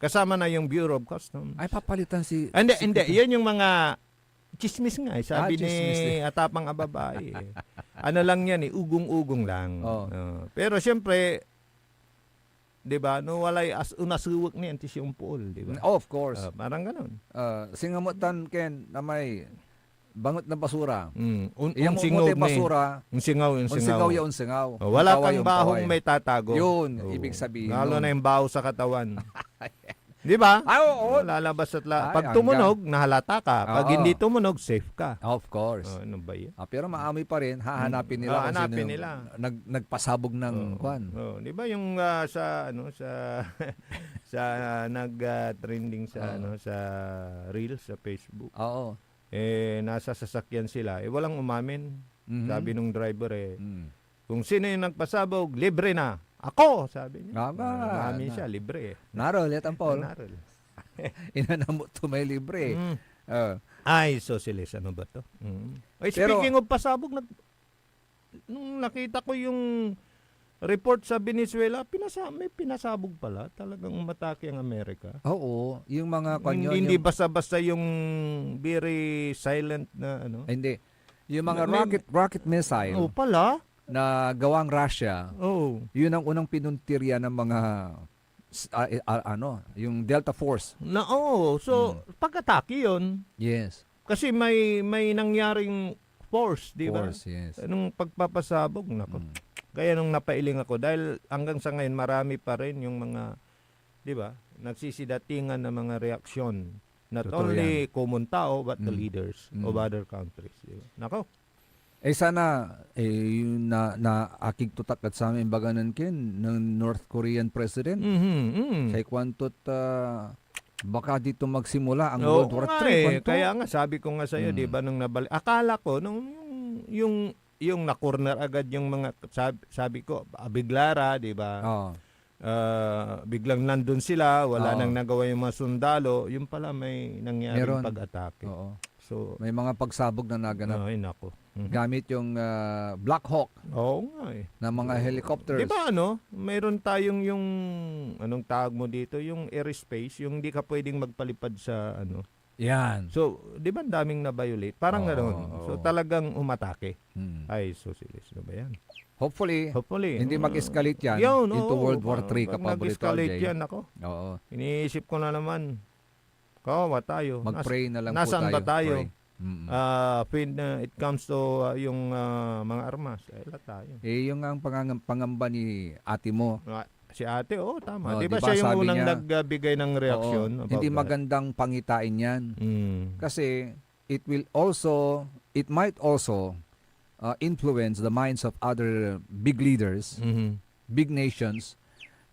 Kasama na yung Bureau of Customs. Ay, papalitan si... Hindi. Yan yung mga chismis nga. Sabi ni Atapang Ababae. Ano lang yan, ugong-ugong lang. Pero siyempre, di ba? No, walay unasuwak ni antis yung pool, di ba? Of course. Parang ganun. Singamutan Ken na may bangot na basura. Yung singaw ni basura. Yung singaw. Wala kang bahong may tatago. Yun, ibig sabihin. Lalo na yung baho sa katawan. Di ba? Oo. Lalabas at pag tumunog, nahalata ka. Pag hindi tumunog, safe ka. Of course. Ano ba yan? Pero maamoy pa rin, hahanapin nila kung sino yung nagpasabog ng kwan. Di ba yung sa nag-trending sa sa Reels sa Facebook. Oo. Nasa sasakyan sila. Walang umamin. Sabi nung driver kung sino yung nagpasabog, libre na. Ako, sabi niya. Umamin siya, libre. Narol, yan ang Paul. Narol. Inanamot to may libre. Ay, socialist. Ano ba to? Speaking of pasabog, nung nakita ko yung report sa Venezuela, may pinasabog pala. Talagang matake ang Amerika. Oo. Yung mga kanyo. Hindi basta-basta yung very silent na ano. Hindi. Yung mga rocket missile. Pala. Na gawang Russia. Yun ang unang pinuntirya ng mga yung Delta Force. So pag-atake yun. Yes. Kasi may nangyaring force, di ba? Force, yes. Anong pagpapasabog, nako. Kaya nung napailing ako dahil hanggang sa ngayon marami pa rin yung mga, di ba, nagsisidatingan ng mga reaksyon. Not only common tao but the leaders of other countries. Diba? Nako. Sana yung na aking tutak at sa amin baganan Ken ng North Korean president. Kay kwantot Baka dito magsimula ang Oo World War nga III. Kaya nga, sabi ko nga sa'yo, di ba, nung nabalik, akala ko, yung na-corner agad yung mga, sabi ko, biglara, di ba? Oo. Biglang nandun sila, wala Oo. nang nagawa yung mga sundalo, yung pala may nangyaring Meron. pag-atake. Oo. So, May mga pagsabog na naganap. ay nako. Gamit yung Black Hawk Oo nga na mga helicopters. Di ba mayroon tayong yung, anong tawag mo dito, yung airspace, yung di ka pwedeng magpalipad sa Yan. So, di ba ang daming na-violate? Parang Oo, gano'n. oo. So, talagang umatake. Hmm. Ay, susilis na ba yan? Hopefully, Hindi hindi mag-escalate yan into World War III ka Pag paborito, nag-escalate RJ. yan, ako. Oo. Iniisip ko na naman, kawawa tayo. Mag-pray na lang po Nasaan tayo. ba tayo? Pray. Mm-mm. When it comes to yung mga armas, wala tayo. Yung ang pangamba ni ate mo. Si ate, tama. Oh, Di ba diba siya yung sabi unang niya, nagbigay ng reaksyon? Oo, about hindi that? magandang pangitain yan. Mm. Kasi it might also influence the minds of other big leaders, Mhm. big nations,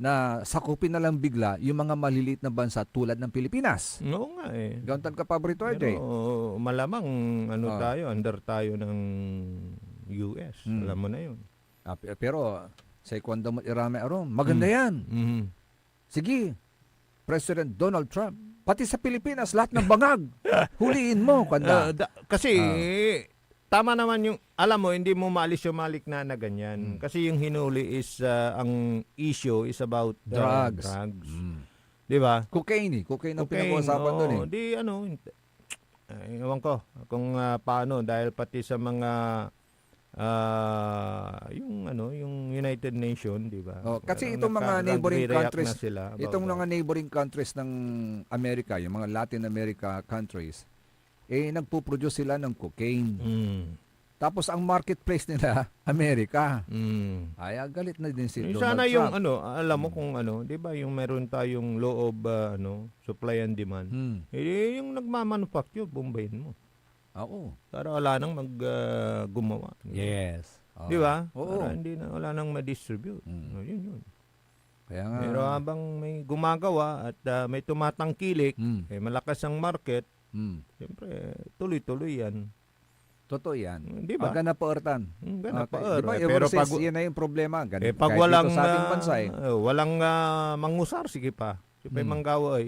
na sakupin na lang bigla yung mga maliliit na bansa tulad ng Pilipinas. Oo nga eh. Gauntan ka paborito, RJ. Pero malamang under tayo ng US. Alam mo na yun. Pero sa ikwanda mo irame aron, maganda yan. Mhm. Sige, President Donald Trump, pati sa Pilipinas, lahat ng bangag, huliin mo, kwanda. Kasi tama naman yung, alam mo, hindi mo maalis yung malikna na ganyan. Kasi yung hinuli is, ang issue is about Drugs. Di ba? Cocaine ang pinag-uusapan doon eh. Di ewan ko kung paano, dahil pati sa mga yung United Nation, di ba? Kasi itong mga neighboring countries, itong mga mga neighboring countries ng Amerika, yung mga Latin America countries, nagpo-produce sila ng cocaine. Tapos ang marketplace nila, Amerika. Ay, galit na din si Donald sana Trump. yung alam mo kung di ba, yung meron tayong law of supply and demand. Yung nagmamanufacture, bombayin mo. Oo. Para wala nang gumawa. Yes. Di ba? Oo. Para wala nang ma-distribute. Yun. Kaya nga, Pero habang may gumagawa at may tumatangkilik, malakas ang market, siyempre, tuloy-tuloy yan. Totoo yan. Di ba? Aga na paortan. Ganapaor. Di ba, Pero overseas, yan na yung problema. pag Kahit walang, dito sa ating bansa walang mangusar, sige pa. Siyempre, manggawa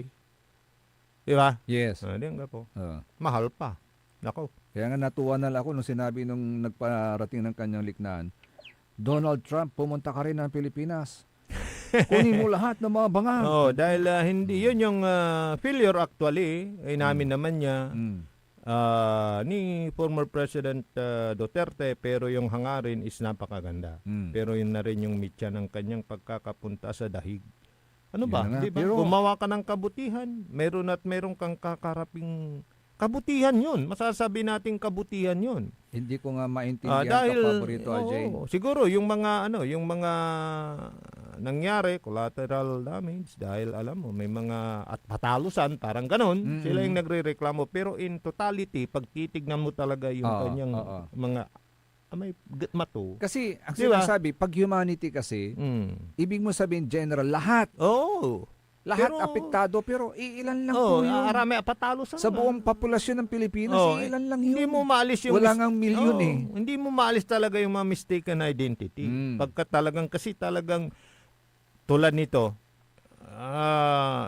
Di ba? Yes. Di nga po. Mahal pa. Nako. Kaya nga natuwa na lang ako nung sinabi nung nagparating ng kanyang liknaan, Donald Trump, pumunta ka rin ng Pilipinas. Kunin mo lahat ng mga bangag. Dahil hindi yun yung failure actually, namin naman niya, ni former President Duterte, pero yung hangarin is napakaganda. Pero yun na rin yung mitya ng kanyang pagkakapunta sa dahig. Ano ba? Yan na nga. Di ba? Pero, gumawa ka ng kabutihan. Meron kang kakaraping kabutihan yun. Masasabi nating kabutihan yun. hindi ko nga maintindihan Dahil, paborito, RJ. siguro yung mga nangyari, collateral damage, dahil alam mo, may mga at patalusan, parang ganon, sila yung nagrereklamo. Pero in totality, pag titignan mo talaga yung kanyang mga may mato. Kasi, ang Diba? sinasabi, pag humanity kasi, ibig mo sabihin general, lahat. Lahat Pero, apektado, pero ilan lang po yun. Arami, patalusan Sa buong populasyon ng Pilipinas, ilan lang yun. Hindi mo maalis yung Wala ngang milyon Hindi mo maalis talaga yung mga mistaken identity. Pagka talagang, kasi talagang tulad nito,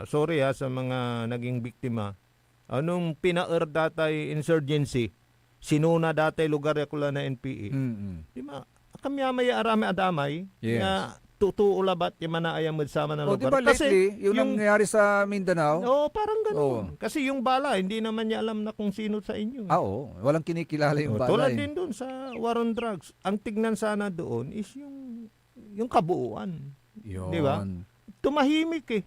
sorry sa mga naging biktima, anong pina-er datay insurgency, sinuna datay lugar yakula na NPA. Di ba? Kami amaya arami adamay, na tutuulabat yung manaayang magsama na lugar. Diba lately, yung nangyari sa Mindanao? Parang gano'n. Kasi yung bala, hindi naman niya alam na kung sino sa inyo. Oo, walang kinikilala yung bala. Tulad din doon sa war on drugs. Ang tignan sana doon is yung kabuuan. Yun. Di ba? Tumahimik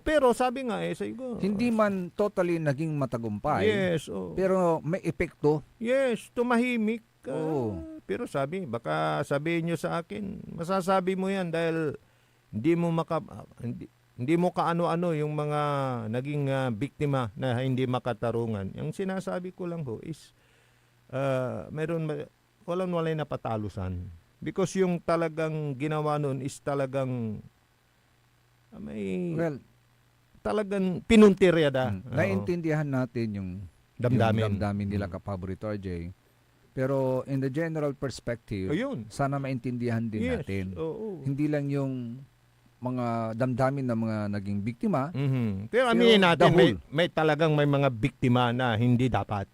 pero sabi nga siguro. Hindi man totally naging matagumpay. Yes. Pero may epekto. Yes, tumahimik. Pero baka sabihin nyo sa akin, masasabi mo yan dahil hindi mo kaano-ano yung mga naging biktima na hindi makatarungan. Yung sinasabi ko lang is walang na patalusan. Because yung talagang ginawa noon is talagang talagang pinuntiryada. Naiintindihan natin yung damdamin nila kapaborito RJ. Pero in the general perspective, sana maintindihan din natin. Hindi lang yung mga damdamin ng mga naging biktima. Pero aminin natin, may talagang may mga biktima na hindi dapat.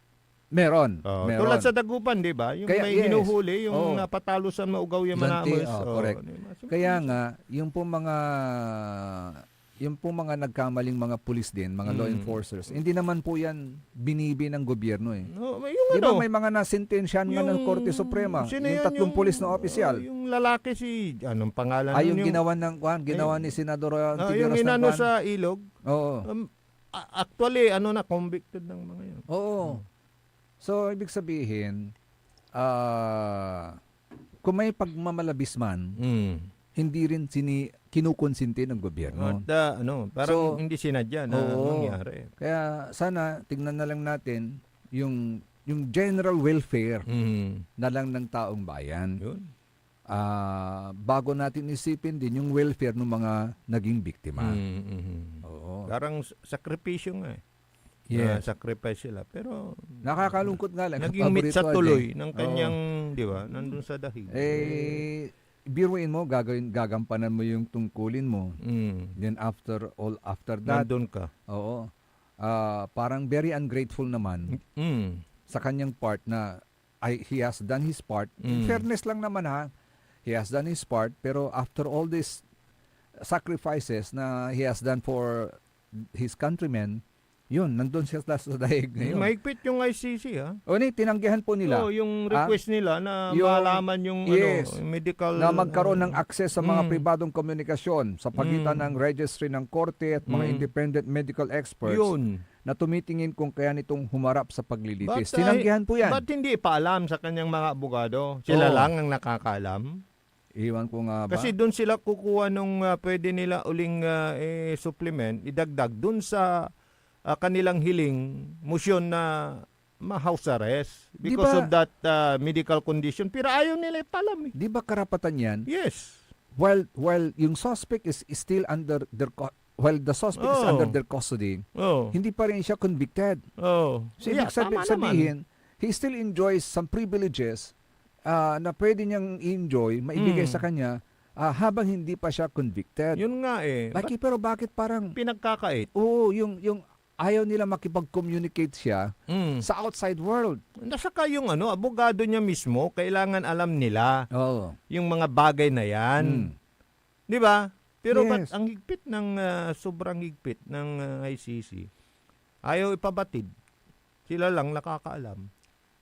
Meron. Tulad sa Dagupan, di ba? Yung may hinuhuli, yung napatalo sa maugaw yung manamos. Correct. Kaya nga, yung po mga nagkamaling mga pulis din, mga law enforcers, hindi naman po yan binibi ng gobyerno eh. Di ba may mga nasentensyahan nga ng Korte Suprema, yung tatlong pulis na opisyal. Yung lalaki anong pangalan? Yung ginawa ni Senador yung inano sa ilog. Oo. Actually, convicted ng mga yun. Oo. So, ibig sabihin, kung may pagmamalabis man, hindi rin kinukonsinti ng gobyerno. Parang hindi sinadya na mangyari. Kaya sana tingnan na lang natin yung general welfare na lang ng taong bayan. Bago natin isipin din yung welfare ng mga naging biktima. Oo. Parang sakripisyo nga eh. Sacrifice sila. Pero nakakalungkot nga lang. Naging meet sa tuloy ng kanyang, di ba, nandun sa dahig. Biruin mo, gagampanan mo yung tungkulin mo. Then after that, nandun ka. Oo. Parang very ungrateful naman sa kanyang part na he has done his part. In fairness lang naman he has done his part, pero after all these sacrifices na he has done for his countrymen, yun, nandun siya sa dahig ngayon. Mahigpit yung ICC tinanggihan po nila. Yung request nila na malaman yung medical na magkaroon ng access sa mga pribadong komunikasyon sa pagitan ng registry ng korte at mga independent medical experts na tumitingin kung kaya nitong humarap sa paglilitis. Tinanggihan po yan. Ba't hindi paalam sa kanyang mga abogado? Sila lang ang nakakaalam? Iwan ko nga ba? Kasi doon sila kukuha nung pwede nila uling supplement, idagdag doon sa kanilang hiling motion na ma-house arrest because of that medical condition. Pero ayaw nila ipalam. Di ba karapatan yan? Yes. While yung suspect is still under their is under their custody, hindi pa rin siya convicted. So ibig sabihin, he still enjoys some privileges na pwede niyang enjoy, maibigay sa kanya habang hindi pa siya convicted. Yun nga eh. Pero bakit parang pinagkakait? Oo, yung ayaw nila makipag-communicate siya sa outside world. Nasaka yung abogado niya mismo, kailangan alam nila yung mga bagay na yan. Di ba? Pero ba't ang higpit ng, sobrang higpit ng ICC, ayaw ipabatid. Sila lang nakakaalam.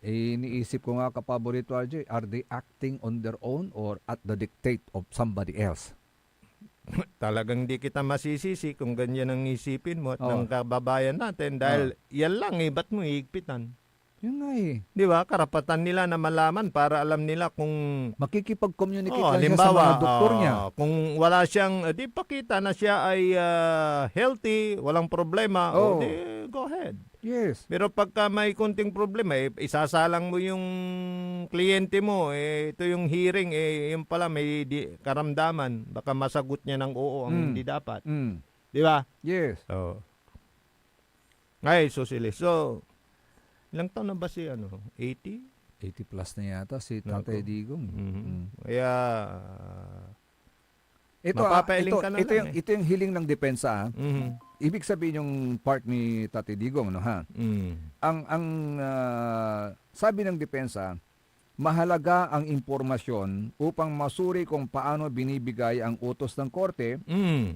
Iniisip ko nga kapaborito RJ, are they acting on their own or at the dictate of somebody else? Talagang di kita masisisi kung ganyan ang isipin mo at ng kababayan natin dahil yan lang ba't mo higpitan? Yun nga Di ba? Karapatan nila na malaman para alam nila kung makikipag-communicate lang siya sa mga doktor niya. Kung wala siyang, di pakita na siya ay healthy, walang problema, di go ahead. Yes. Pero pagka may konting problema, isasalang mo yung kliyente mo, ito yung hearing, yung pala may karamdaman, baka masagot niya ng oo ang hindi dapat. Di ba? Yes. Ay, Sosilis. So, ilang taon na ba si 80? 80 plus na yata si Tatay Digong. Kaya, mapapailing ka na lang. Ito yung hiling ng depensa. Ibig sabihin yung part ni Tatay Digong, ang sabi ng depensa, mahalaga ang impormasyon upang masuri kung paano binibigay ang utos ng korte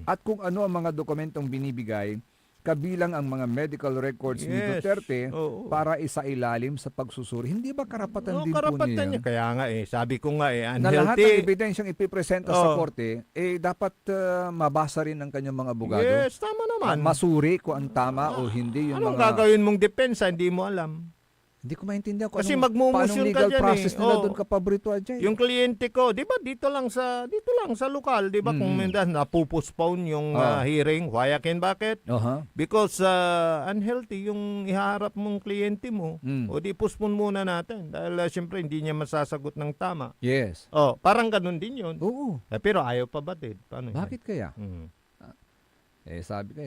at kung ano ang mga dokumentong binibigay, kabilang ang mga medical records ni Duterte para isailalim sa pagsusuri. Hindi ba karapatan din po niya? Kaya nga sabi ko nga unhealthy. Na lahat ng ebidensyang ipipresenta sa korte, dapat mabasa rin ng kanyang mga abogado. Yes, tama naman. Masuri kung ang tama o hindi. Yung anong gagawin mong depensa, hindi mo alam. Hindi ko maintindihan kung kasi paano legal process nila doon kapaborito Ajay. Yung kliyente ko, 'di ba dito lang sa lokal, 'di ba kung minsan napopostpone yung hearing, wayakin bakit? Because unhealthy yung ihaharap mong kliyente mo. O di postpone muna natin dahil siyempre hindi niya masasagot ng tama.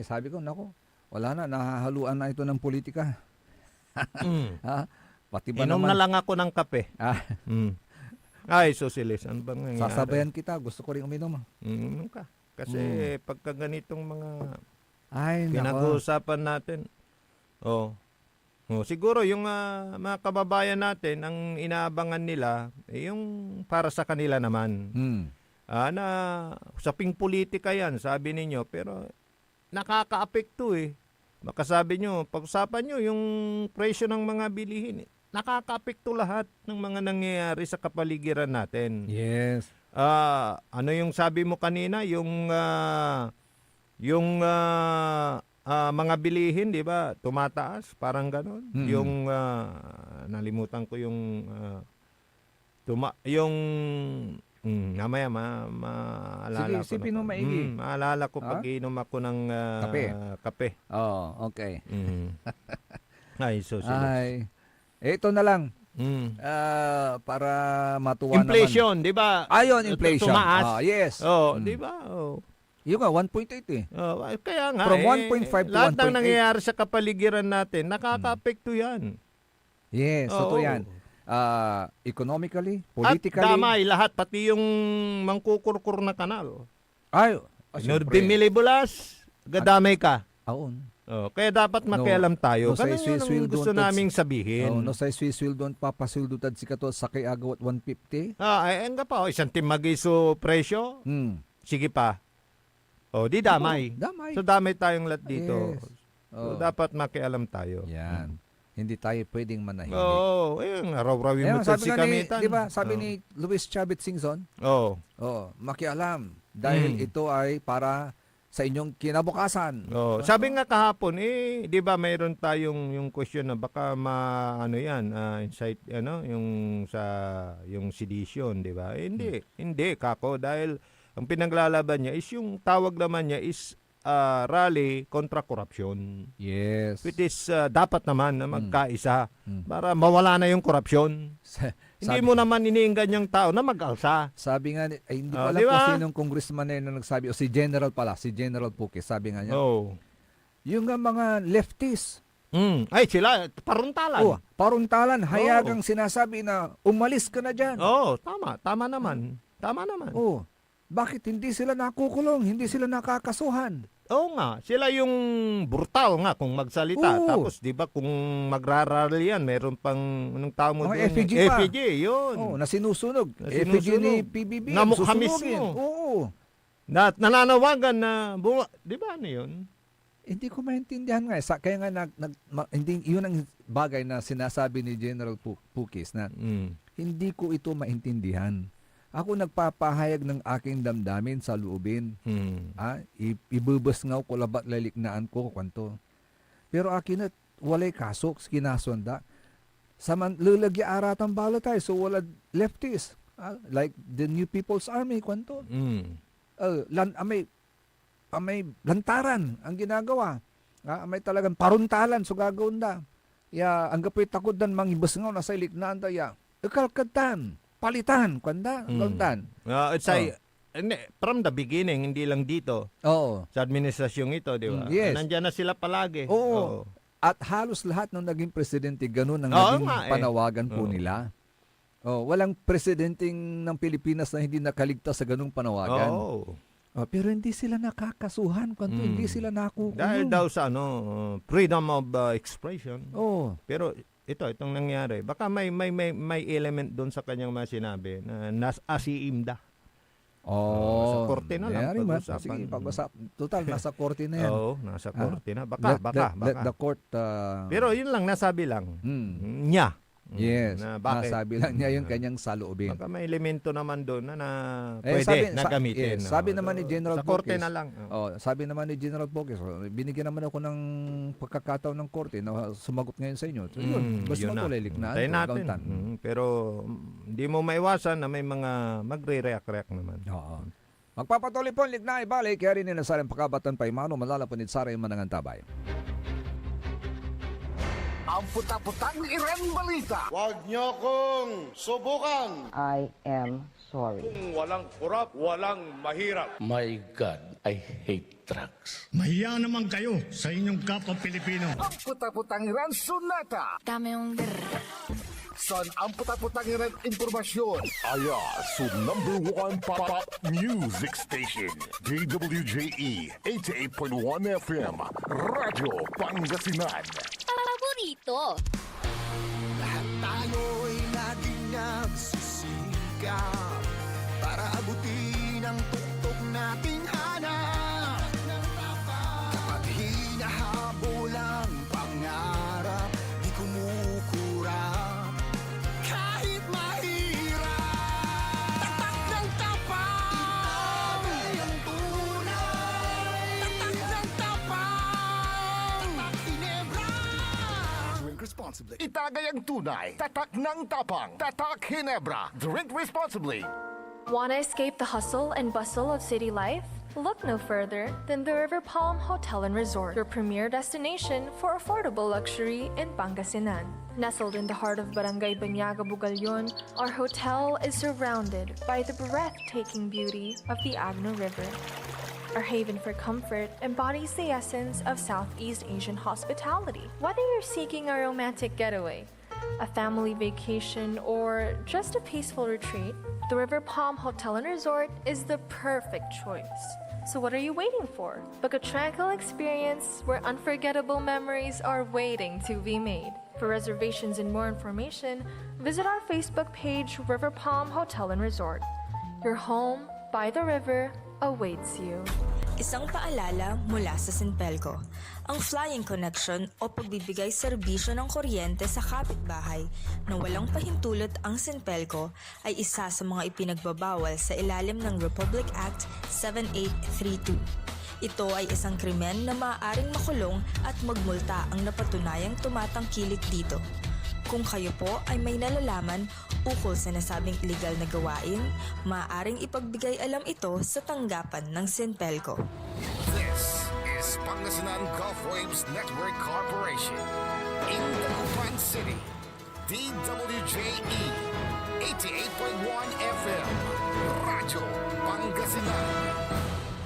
Sabi ko, nako, wala na, nahahaluan na ito ng politika. Ha? Pati ba Inom naman? na lang ako ng kape. Ay, Sosilis, ano bang nangyari? Sasabayan kita, gusto ko rin uminom. Inom ka. Kasi pagka ganitong mga Ay, nako. pinag-uusapan natin, siguro yung mga kababayan natin, ang inaabangan nila, yung para sa kanila naman. Na usaping politika yan, sabi ninyo, pero nakaka-apekto eh. Baka sabi nyo, pag-usapan nyo yung presyo ng mga bilihin, nakaka-apekto lahat ng mga nangyayari sa kapaligiran natin. Yes. Ano yung sabi mo kanina, yung mga bilihin, di ba, tumataas, parang ganon. Yung, nalimutan ko yung, mamaya maalala ko. Sige, sipin mo maigi. Maalala ko pag inom ako ng kape. Okay. Ay, so Ay, ito na lang. Para matuwa inflation, di ba? Ayon, inflation. Tumaas. Yes. Di ba? Yung nga, 1.8 eh. Kaya nga, From 1.5 to lahat 1.8. ng nangyayari sa kapaligiran natin, nakaka-apekto yan. Yes, totoo yan. Economically, politically. At damay lahat, pati yung mangkukurkur na kanal. Ay, Bimilibulas, gadamay ka. Aon. Kaya dapat makialam tayo. No say Ganun Swiss yun will ang gusto don't naming sabihin. No say Swiss will don't papasildutad si kato sa kay agawat 150. Nga pa, isang timagiso presyo. Sige pa. Di damay. Damay. So damay tayong lahat dito. Yes. So dapat makialam tayo. Yan. Hindi tayo pwedeng manahimik. Araw-rawin mo si Kamitan. Di ba, sabi ni Luis Chavez Singson, makialam. Dahil ito ay para sa inyong kinabukasan. Sabi nga kahapon, di ba mayroon tayong yung question na baka insight, yung sedition, di ba? Hindi, kako, dahil ang pinaglalaban niya is yung tawag naman niya is rally kontra korupsyon. Yes. Which is dapat naman na magkaisa para mawala na yung korupsyon. Hindi mo naman iniinggan yung tao na mag-alsa. Sabi nga, hindi ko alam kung sinong congressman na yun na nagsabi, o si General Pukis, sabi nga niya, yung mga leftists, ay sila, paruntalan. Paruntalan, hayagang sinasabi na umalis ka na dyan. Tama naman. Bakit hindi sila nakukulong, hindi sila nakakasuhan? Oo nga, sila yung brutal nga kung magsalita. Tapos 'di ba kung magrarally yan, meron pang anong tao mo doon? FPG, yun. Na sinusunog. FPG ni PBB. Namukha mismo. Nananawagan na, 'di ba ano yun? Hindi ko maintindihan nga. Kaya nga hindi yun ang bagay na sinasabi ni General Pukis na hindi ko ito maintindihan. Ako nagpapahayag ng aking damdamin sa loobin. Ibubas nga ko labat laliknaan ko kwanto. Pero akin at walay kasok, kinasonda. Saman lulagya aratang bala tayo, so wala leftist. Like the New People's Army, kwanto. May lantaran ang ginagawa. May talagang paruntalan, so gagawin da. Ang gapoy takot dan mangibas nga na sa iliknaan da, ikalkatan. Palitan, kwanda, lantan. From the beginning, hindi lang dito. Sa administrasyong ito, di ba? Yes. Nandiyan na sila palagi. Oo. At halos lahat ng naging presidente, ganun ang naging panawagan po nila. Walang presidenteng ng Pilipinas na hindi nakaligtas sa ganung panawagan. Pero hindi sila nakakasuhan, hindi sila nakukulong. Dahil daw sa freedom of expression. Pero itong nangyari, baka may element doon sa kanyang mga sinabi na asiimda. Sa korte na lang pag-usapan. Sige, total, nasa korte na yan. Nasa korte na. Baka. Let the court... Pero yun lang, nasabi lang. Niya. Yes, nasabi lang niya yung kanyang saloobin. Baka may elemento naman doon na pwede na gamitin. Sabi naman ni General Pukis. Sa korte Pukis, na lang. Sabi naman ni General Pukis, binigyan naman ako ng pagkakataon ng korte na sumagot ngayon sa inyo. So yun, basta magkuliliknaan. Tayo natin. Pero hindi mo maiwasan na may mga magre-react naman. Magpapatuloy po ang lignay, balik, kaya rin ninasalang pakabatan pa imano, malalapunit sa rin manangantabay. Ang puta-putang Iren Balita. Huwag niyo kong subukan. I am sorry. Kung walang kurap, walang mahirap. My God, I hate drugs. Mahiya naman kayo sa inyong kapwa Pilipino. Ang puta-putangiran sunata. Dame yung Son ang puta-putangiran impormasyon. Aya sa #1 pop music station. DWJE 88.1 FM. Radyo Pangasinan. paborito. Lahat tayo'y laging nagsisikap para abutin ang tuktok nating hanap. Kapag hinahabol ang pangarap, di kumukurap kahit mahirap. Tatak ng tapang, itagay ang tunay. Tatak ng tapang, tatak Ginebra. Drink responsibly. Itagay ang tunay. Tatak ng tapang. Tatak Ginebra. Drink responsibly. Want to escape the hustle and bustle of city life? Look no further than the River Palm Hotel and Resort, your premier destination for affordable luxury in Pangasinan. Nestled in the heart of Barangay Banyaga, Bugalyon, our hotel is surrounded by the breathtaking beauty of the Agno River. Our haven for comfort embodies the essence of Southeast Asian hospitality. Whether you're seeking a romantic getaway, a family vacation, or just a peaceful retreat, the River Palm Hotel and Resort is the perfect choice. So what are you waiting for? Book a tranquil experience where unforgettable memories are waiting to be made. For reservations and more information, visit our Facebook page, River Palm Hotel and Resort. Your home by the river awaits you. Isang paalala mula sa Sinpelco. Ang Flying Connection o pagbibigay serbisyo ng kuryente sa kapitbahay na walang pahintulot ang Sinpelco ay isa sa mga ipinagbabawal sa ilalim ng Republic Act 7832. Ito ay isang krimen na maaaring makulong at magmulta ang napatunayang tumatangkilik dito. Kung kayo po ay may nalalaman ukol sa nasabing illegal na gawain, maaaring ipagbigay alam ito sa tanggapan ng Sinpelco. This is Pangasinan Gulf Waves Network Corporation. In Dagupan City. DWJE 88.1 FM. Radyo Pangasinan.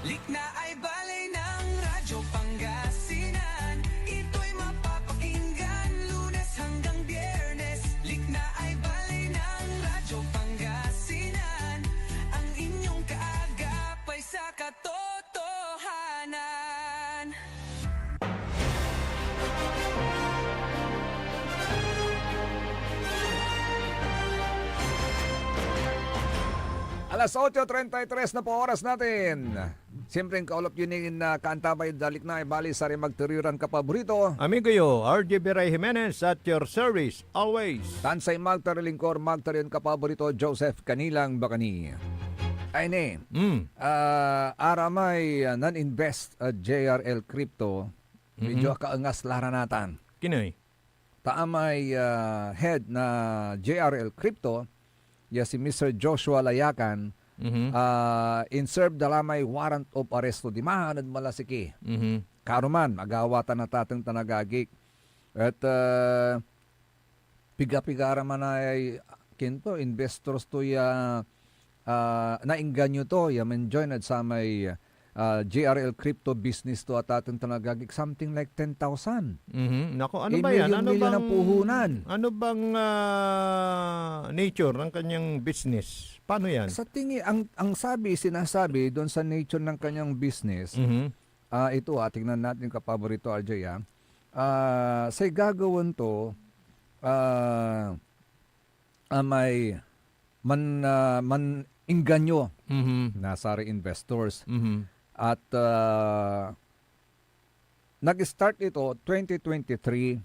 Likna ay balay ng Radyo Pangasinan. Ito'y mapapakinggan Lunes hanggang Biyernes. Likna ay balay ng Radyo Pangasinan. Ang inyong kaagapay sa katotohanan. Alas 8:33 na po oras natin. Siyempre, ang kaulap yun yung kaantabay dalik na ibali sa rin magturiran kapaborito. Amigo yo, RJ Beray Jimenez at your service, always. Tansay magtarilingkor, magtariran kapaborito, Joseph Kanilang Bakani. Ay ne, aramay non-invest JRL Crypto, medyo kaangas laranatan. Kinoy? Taamay head na JRL Crypto, ya si Mr. Joshua Layakan, in-serve dalamay warrant of arresto di mahanad malasiki. Karuman, agawatan na tatang tanagagik. At piga-pigara man ay kinto, investors to ya nainganyo to, ya men-join at sa may JRL Crypto business to at tatang tanagagik, something like 10,000. Nako, ano ba yan? Ano Milyon bang ang puhunan? Ano bang nature ng kanyang business? Paano yan? Sa tingi, ang sinasabi doon sa nature ng kanyang business, ito tingnan natin kapaborito RJ say gagawin to, may inganyo nasa investors. At nag-start ito 2023,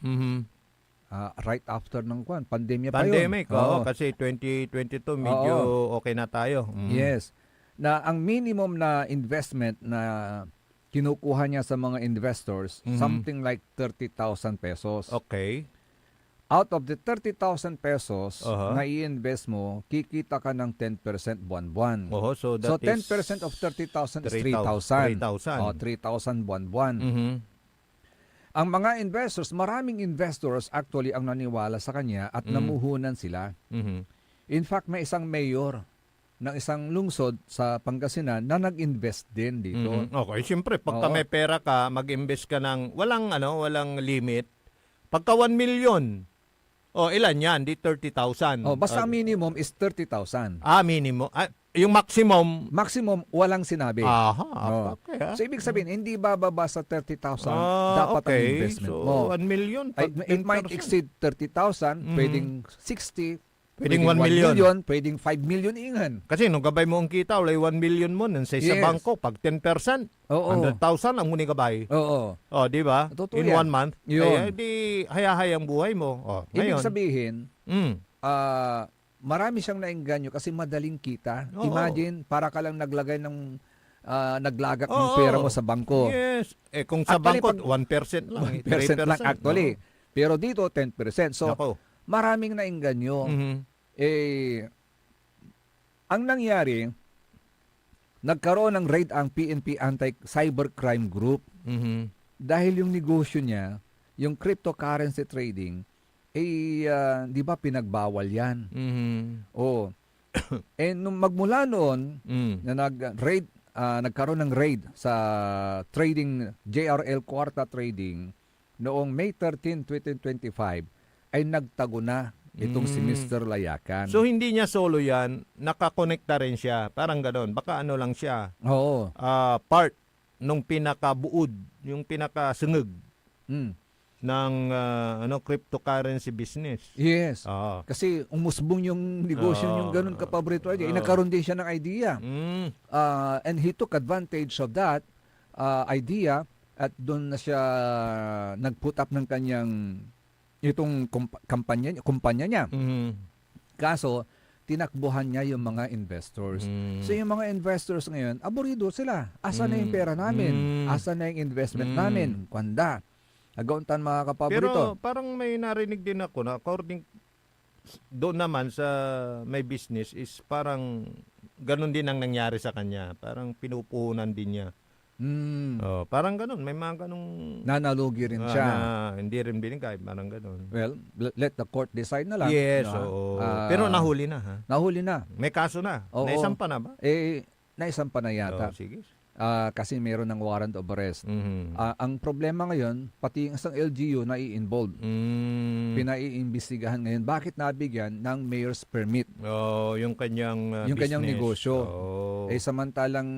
right after ng pandemya pa yun. Pandemic, kasi 2022 medyo okay na tayo. Yes. Na ang minimum na investment na kinukuha niya sa mga investors, something like 30,000 pesos. Okay. Out of the 30,000 pesos na i-invest mo, kikita ka ng 10% buwan-buwan. So 10% of 30,000 is 3,000. 3,000 buwan-buwan. Ang mga investors, maraming investors actually ang naniwala sa kanya at namuhunan sila. In fact, may isang mayor ng isang lungsod sa Pangasinan na nag-invest din dito. Okay, siyempre pagka Oo. may pera ka, mag-invest ka ng walang limit. Pagka 1 million, ilan yan? Di 30,000. Basta minimum is 30,000. Minimum. Yung maximum. Maximum, walang sinabi. Aha, okay. So, ibig sabihin, hindi bababa sa 30,000 dapat ang okay. investment So, mo. 1 million. It might exceed 30,000, pwedeng 60, Pwedeng 1 million. Pwedeng 5 million ingan. Kasi nung gabay mo ang kita, walay 1 million mo nun sa Yes. bangko. Pag 10%, Oo. 100,000 ang muni gabay. Oo. Di ba? Totoo In yan. 1 month. Yun. Di hayahayang buhay mo. Ibig Ngayon, sabihin, mm, marami siyang naengganyo kasi madaling kita. Oo. Imagine, para ka lang naglagay ng naglagak ng Oo. pera mo sa bangko. yes. Kung sa Actually, bangko, 1% lang. 1% lang 3%. actually. Pero dito, 10%. So, Nako. maraming naengganyo. Mhm. Ang nangyari, nagkaroon ng raid ang PNP Anti-Cybercrime Group Mhm. dahil yung negosyo niya, yung cryptocurrency trading, di ba pinagbawal yan? Mhm. Nung magmula noon, na nagkaroon ng raid sa trading, JRL Quarta Trading, noong May 13, 2025, ay nagtago na itong si Mr. Layakan. So, hindi niya solo yan. Nakakonekta rin siya. Parang ganon. Baka ano lang siya. Oo. Part nung pinakabuod, yung pinakasungag ng cryptocurrency business. Yes. Oo. Kasi umusbong yung negosyo yung ganun kapaborito. Nagkaroon din siya ng idea. And he took advantage of that idea at doon na siya nag-put up ng kanyang itong kumpanya niya. Kaso, tinakbuhan niya yung mga investors. So yung mga investors ngayon, aburido sila. Asan na yung pera namin? Asan na yung investment namin? Kwanda. Agauntan mga kapaborito. Pero parang may narinig din ako na according doon naman sa may business is parang ganun din ang nangyari sa kanya. Parang pinupuhunan din niya. Parang ganun. May mga ganung nanalugi rin siya. Hindi rin binigay. Parang ganun. Well, let the court decide na lang. Yes. No? Pero nahuli na ha? Nahuli na. May kaso na. Oo. Naisampa na ba? Naisampa na yata. Sige. Kasi meron ng warrant of arrest. Mhm. Ang problema ngayon, pati ang isang LGU na i-involved. Pinaiimbestigahan ngayon. Bakit nabigyan ng mayor's permit? Yung kanyang yung kanyang business. negosyo. Samantalang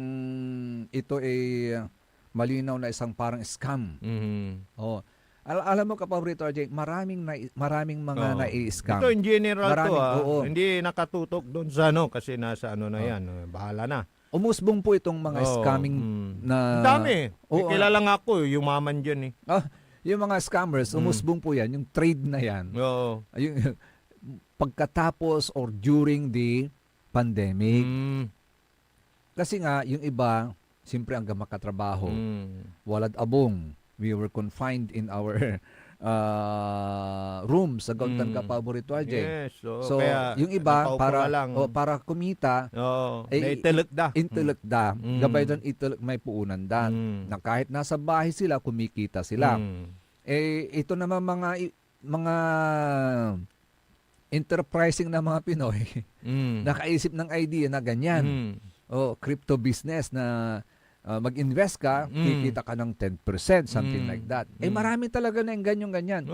ito malinaw na isang parang scam. Alam mo kapaborito RJ, maraming mga nai-scam. Ito in general oo. Hindi nakatutok doon sa kasi nasa na yan. Bahala na. Umusbong po itong mga scamming na... Ang dami. Kilala nga ako, yumaman dyan eh. Yung mga scammers, umusbong po yan. Yung trade na yan. Oo. Yung, pagkatapos or during the pandemic. Kasi nga, yung iba, siyempre hanggang makatrabaho. Walad abong. We were confined in our rooms sa Gauntan Kapaborito RJ. Yes. So, kaya, yung iba para kumita, intelek da. Gabay doon intelek may puunan dan. Na kahit nasa bahay sila, kumikita sila. Ito naman mga enterprising na mga Pinoy, nakaisip ng idea na ganyan. Crypto business na mag-invest ka, kikita ka ng 10%, something like that. Marami talaga na yung ganyan.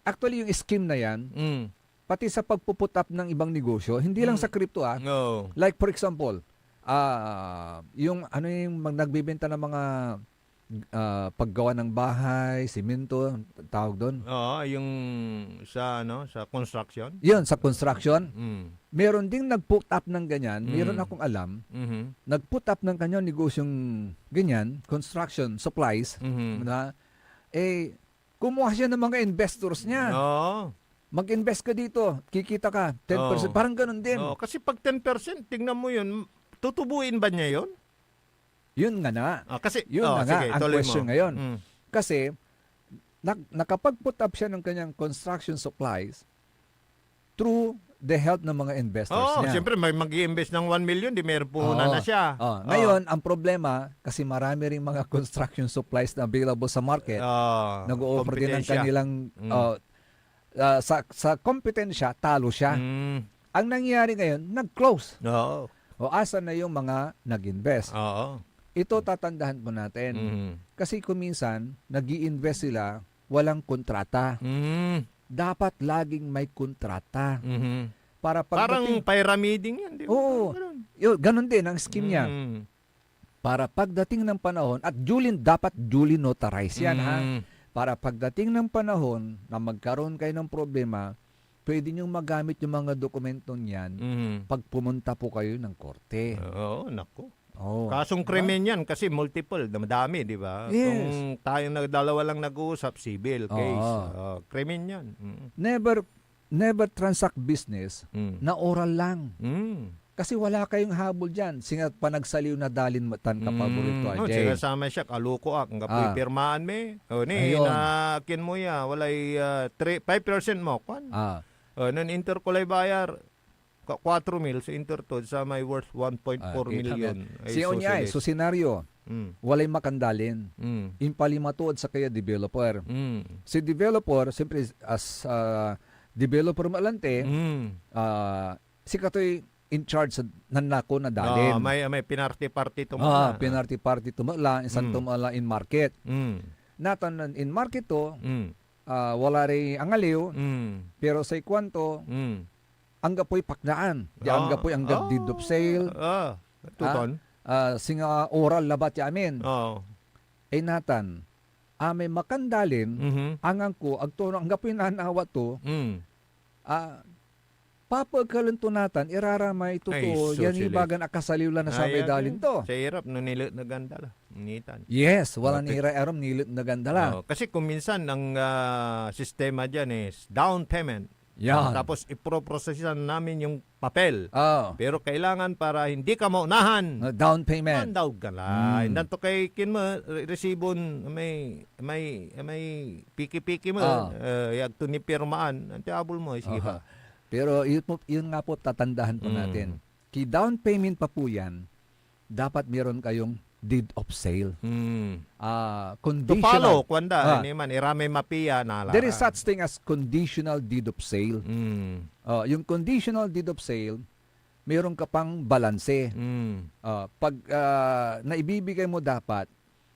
Actually, yung scheme na yan, pati sa pagpuput up ng ibang negosyo, hindi lang sa crypto Like for example, yung nagbibenta ng mga paggawa ng bahay, simento, tawag doon. Yung sa construction. Yun, sa construction. Meron ding nag-put up ng ganyan. Meron akong alam. Nag-put up ng kanyang negosyong ganyan, construction supplies, na kumuha siya ng mga investors niya. Mag-invest ka dito, kikita ka 10%. Parang ganun din. Kasi pag 10%, tingnan mo yun, tutubuin ba niya yun? Yun nga na. Kasi, yun nga sige, ang question mo. ngayon. Kasi, nakapag-put up siya ng kanyang construction supplies through the help ng mga investors niya. Siyempre, may mag-i-invest ng 1 million, di meron puhunan na siya. Ngayon, ang problema, kasi marami ring mga construction supplies na available sa market, nag-o-offer din ng kanilang, sa kompetensya, talo siya. Ang nangyari ngayon, nag-close. O asan na yung mga nag-invest? Oo. Ito tatandahan po natin. Kasi kung minsan, nag-i-invest sila, walang kontrata. Dapat laging may kontrata. Para Parang pyramiding yan, di ba? Oo. Ganun din ang scheme niya. Para pagdating ng panahon, at dapat duly notarized yan, ha? Para pagdating ng panahon na magkaroon kayo ng problema, pwede nyo magamit yung mga dokumentong yan pag pumunta po kayo ng korte. Oo, naku. Oh. Kasong krimen yan kasi multiple, madami, di ba? Yes. Kung tayong dalawa lang nag-uusap, civil case. Krimen yan. Never transact business na oral lang. Kasi wala kayong habol dyan. Singat panagsaliw na dalin matan kapaborito. Sinasama siya, kaluko ang kapoy pirmaan me. O ni, kin mo ya, walay 5% mo. Kwan? Nun interkulay bayar, 4 mil sa intertod sa may worth 1.4 million. Si Onyay, so senaryo, walay makandalin. Impalimatod sa kaya developer. Si developer, siyempre as developer malante, si katoy in charge sa nanako na dalin. May pinarty-party tumala. Pinarty-party tumala, isang tumala in market. Natan in market to, wala rin angaliw, pero sa ikwanto, ang gapoy paknaan. Ang gapoy ang deed of sale. Tuton. Singa oral labat ya amin. Natan, may makandalin, ang ko, ang gapoy nanawa to, papagkaluntunatan, iraramay ito to, yan ibagan akasaliw lang na sa may dalin to. Sa hirap, nilit na gandala. Nitan. Yes, wala ni aram nilit na gandala. Kasi kung minsan, ang sistema dyan is down payment. Yan. Tapos iproprosesan namin yung papel. Pero kailangan para hindi ka maunahan. Down payment. Daw ka lang. Nanto kay kinmo resibon may piki-piki mo. Yag to ni pirmaan. Antiabol mo sige pa. Pero yun nga po tatandahan po natin. Ki down payment pa po yan, dapat meron kayong deed of sale. Conditional. To follow, kwanda, man, irame mapiya na. There is such thing as conditional deed of sale. Yung conditional deed of sale, meron ka pang balanse. Pag naibibigay mo dapat,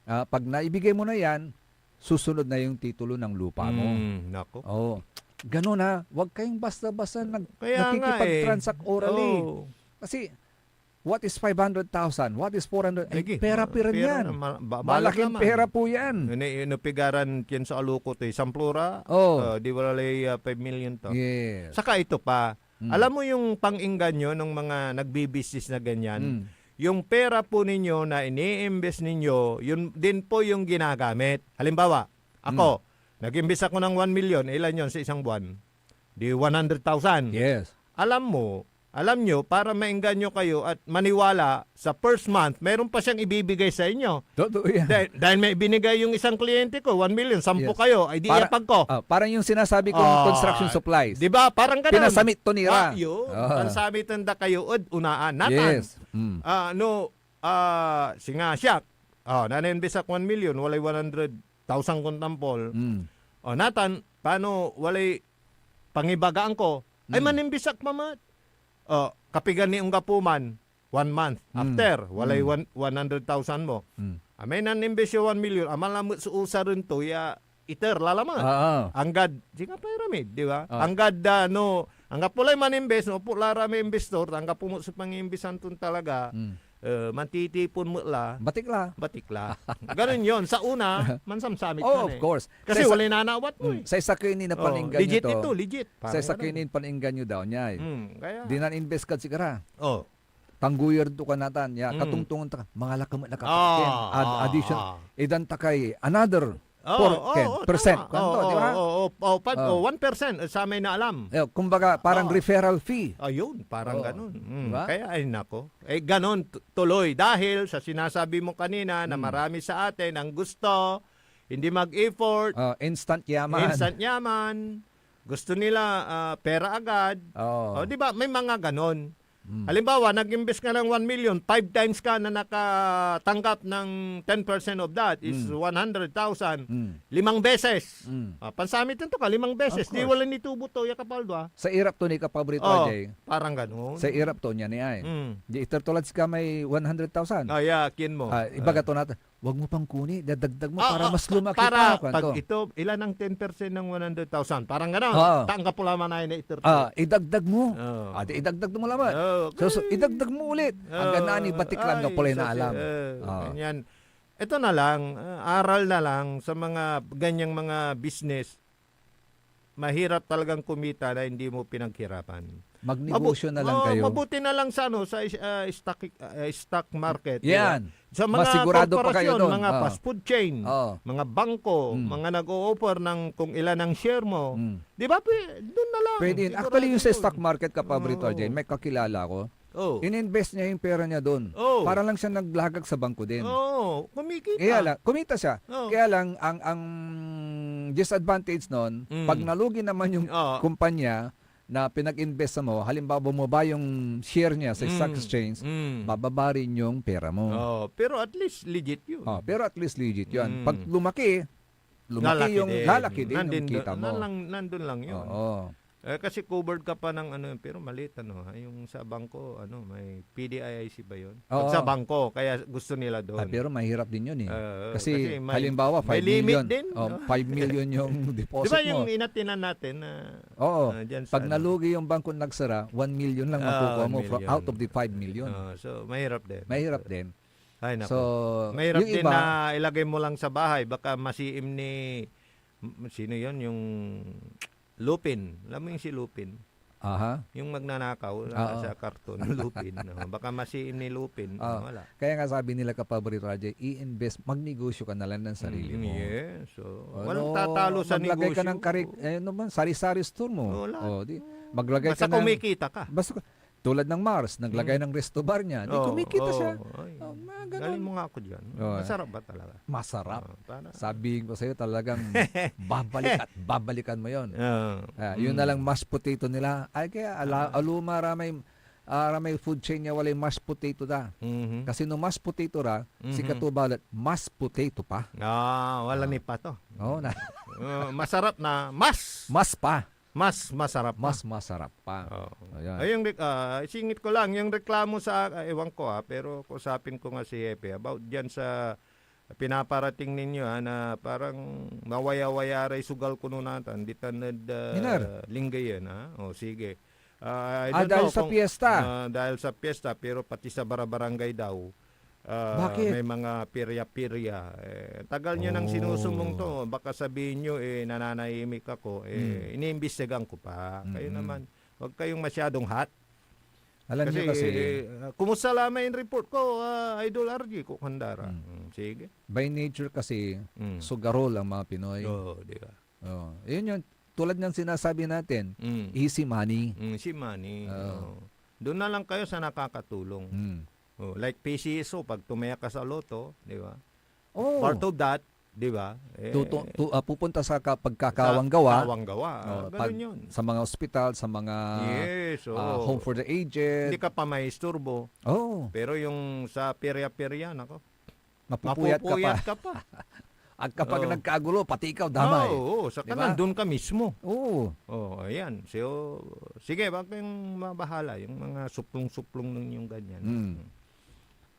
pag naibigay mo na yan, susunod na yung titulo ng lupa mo. Nako. Ganun ha, huwag kayong basta-basta nakikipag-transact orally. Kasi, what is 500,000? What is 400? Pera-pera yan. Malaking pera po yan. Inupigaran yan sa aluko to. Samplura, di walay 5 million to. Yes. Saka ito pa, alam mo yung pang-inganyo ng mga nagbibisis na ganyan, yung pera po ninyo na ini-invest ninyo, yun din po yung ginagamit. Halimbawa, ako, nag-imbes ako ng 1 million, ilan yon sa isang buwan? Di 100,000. Yes. Alam nyo, para maengganyo kayo at maniwala, sa first month, meron pa siyang ibibigay sa inyo. Totoo yan. Dahil may binigay yung isang kliyente ko, 1 million, 10 kayo, ay di iyapag ko. Parang yung sinasabi kong construction supplies. Di ba? Parang ganun. Pinasamit to nila. Pansamit na kayo, unaan. Natan. Yes. Singa siyak. Na-invest ako 1 million, walay 100,000 kontampol. Natan, paano walay pangibagaan ko? Ay manimbisak mamat. Kapigan ni Unggapuman, 1 month. After, walay 100,000 mo. May nanimbis yung 1 million, malamot sa usa rin to, iter, lalaman. Anggad, sige pa ramid, di ba? Anggad, anggap pulay manimbes, pulara may investor, anggap po mo sa pangimbisan tun talaga, mantitipon mo la. Batikla. Ganun yon. Sa una, mansamsamit of course. Kasi wala nanawat mo. Sa isa kayo ni na paninggan nyo legit to. Ito, legit. Sa isa kayo ni paninggan nyo daw niya. Kaya. Di na-invest ka sigara. Tangguyer to ka natan. Katungtungan ta. Mga lakamat na kapakin. Addition. Idan takay another 4%. Kanto, di ba? 1% sa may naalam. Kumbaga, parang referral fee. Ayun, parang ganun. Diba? Kaya, ay nako. Ganon tuloy. Dahil sa sinasabi mo kanina na marami sa atin ang gusto, hindi mag-effort. Instant yaman. Gusto nila pera agad. Di ba? May mga ganon. Halimbawa, nag-invest ka ng 1 million, 5 times ka na nakatanggap ng 10% of that is 100,000. 5 beses. Pansamit nito ka, 5 beses. Di wala nitubo to, ya kapaldo. Sa irap to ni kapaborito Oh, Jay. parang ganun. Sa irap to niya ni ay. Di itertulad ka may 100,000. Kin mo. Iba ka to natin. Wag mo pang kuni, dadagdag mo para mas lumaki para pa. pag ito, ilan ang 10% ng 100,000? Parang gano'n. Tanggap po lamang na ito. Idagdag mo. Idagdag mo lamang. So, idagdag mo ulit. Ang ganaan ni batiklan nga pala na alam. Ganyan. Ito na lang, aral na lang sa mga ganyang mga business. Mahirap talagang kumita na hindi mo pinaghirapan. Magnegosyo na lang kayo. Mabuti na lang sa stock market. Yan. Sa Mas mga sigurado pa kayo korporasyon, doon. mga fast food chain, mga bangko, mga nag-o-offer ng kung ilan ang share mo. Di ba? Doon na lang. Pwede. Actually, yung sa stock market kapaborito Jay, may kakilala ko. In-invest niya yung pera niya doon. Para lang siya naglagag sa bangko din. Kumikita. Kaya lang, kumita siya. Kaya lang, ang disadvantage noon, pag nalugi naman yung kumpanya na pinag-invest mo, halimbawa bumaba yung share niya sa stock exchange, bababa rin yung pera mo. Pero at least legit yun. Pero at least legit yun. Pag lumaki yung lalaki din yung kita mo. Nandun lang yun. Kasi covered ka pa ng pero maliit yung sa bangko may PDIIC ba yun? Pag sa bangko kaya gusto nila doon. Pero mahirap din yun kasi halimbawa 5 million. Din, 5 million yung deposit diba mo. yung inatinan natin Pag nalugi yung bangko nagsara, 1 million lang makukuha mo out of the 5 million. So mahirap din. Ay, naku. So, mahirap din iba, na ilagay mo lang sa bahay baka masiim ni sino yon yung Lupin. Alam mo yung si Lupin? Yung magnanakaw sa karton, Lupin. Baka masiim ni Lupin. Wala. Kaya nga sabi nila kapaborito Rajay, i-invest, magnegosyo ka na lang ng sarili mo. Yes. So, walang tatalo sa negosyo. Maglagay ka ng sari-sari store mo. Maglagay basta ka ng... kumikita ka. Tulad ng Mars, naglagay ng resto bar niya. Di kumikita siya. Galing mo nga ako dyan. Masarap ba talaga? Masarap. Sabihin ko sa'yo talagang babalikan mo yon. Yun na lang mashed potato nila. Ay kaya aluma ramay food chain niya walay mashed potato da. Kasi no mashed potato ra, si katubalat mashed potato pa. Wala ni pa to. Masarap na mas pa. Mas masarap pa. Mas masarap pa. Ayun, singit ko lang, yung reklamo sa, ewan ko pero kusapin ko nga si Hepe about dyan sa pinaparating ninyo na parang mawaya-waya sugal kuno natin, di tanad linggay yan. Sige. Dahil sa piyesta. Dahil sa piyesta, pero pati sa barabarangay daw. Bakit? May mga pirya-pirya. Tagal nyo nang sinusumong to. Baka sabihin nyo, nananahimik ako. Iniimbestigan ko pa. Kayo naman, huwag kayong masyadong hot. Alam nyo kasi, kumusta lamang yung report ko, Idol RG, Kukandara. Sige. By nature kasi, sugarol ang mga Pinoy. Di ba? Yun yun. Tulad ng sinasabi natin, easy money. Easy money. Doon na lang kayo sa nakakatulong. Like PCSO, pag tumaya ka sa loto, di ba? Part of that, di ba? Pupunta sa pagkakawanggawa. Ganun yun. Sa mga ospital, sa mga home for the aged. Hindi ka pa may isturbo. Pero yung sa perya-perya, nako. Mapupuyat ka pa. At kapag nagkagulo, pati ikaw damay. Saka nandun ka mismo. Ayan. So, sige, wag kayong mabahala. Yung mga suplong-suplong nun yung ganyan.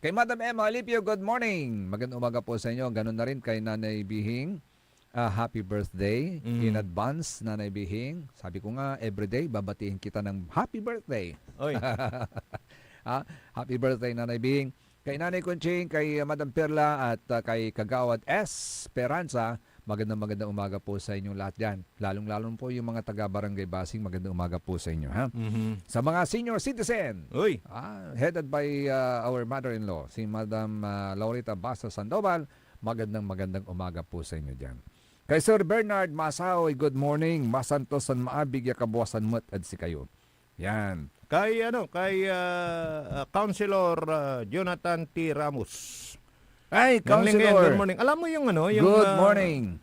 Kay Madam Emma Alipio, good morning. Magandang umaga po sa inyo. Ganun na rin kay Nanay Bihing. Happy birthday in advance, Nanay Bihing. Sabi ko nga, everyday, babatiin kita ng happy birthday. Happy birthday, Nanay Bihing. Kay Nanay Conching, kay Madam Perla at kay Kagawad Esperanza, magandang umaga po sa inyong lahat dyan. Lalong-lalong po yung mga taga-barangay Basing, magandang umaga po sa inyo. Sa mga senior citizen, headed by our mother-in-law, si Madam Laurita Basa Sandoval, magandang umaga po sa inyo dyan. Kay Sir Bernard Masaoy, good morning. Masantosan maabig kabuwasan mo't at si kayo. Yan. Kay Councilor Jonathan T. Ramos. Ay, Councilor. Good morning. Alam mo yung good morning.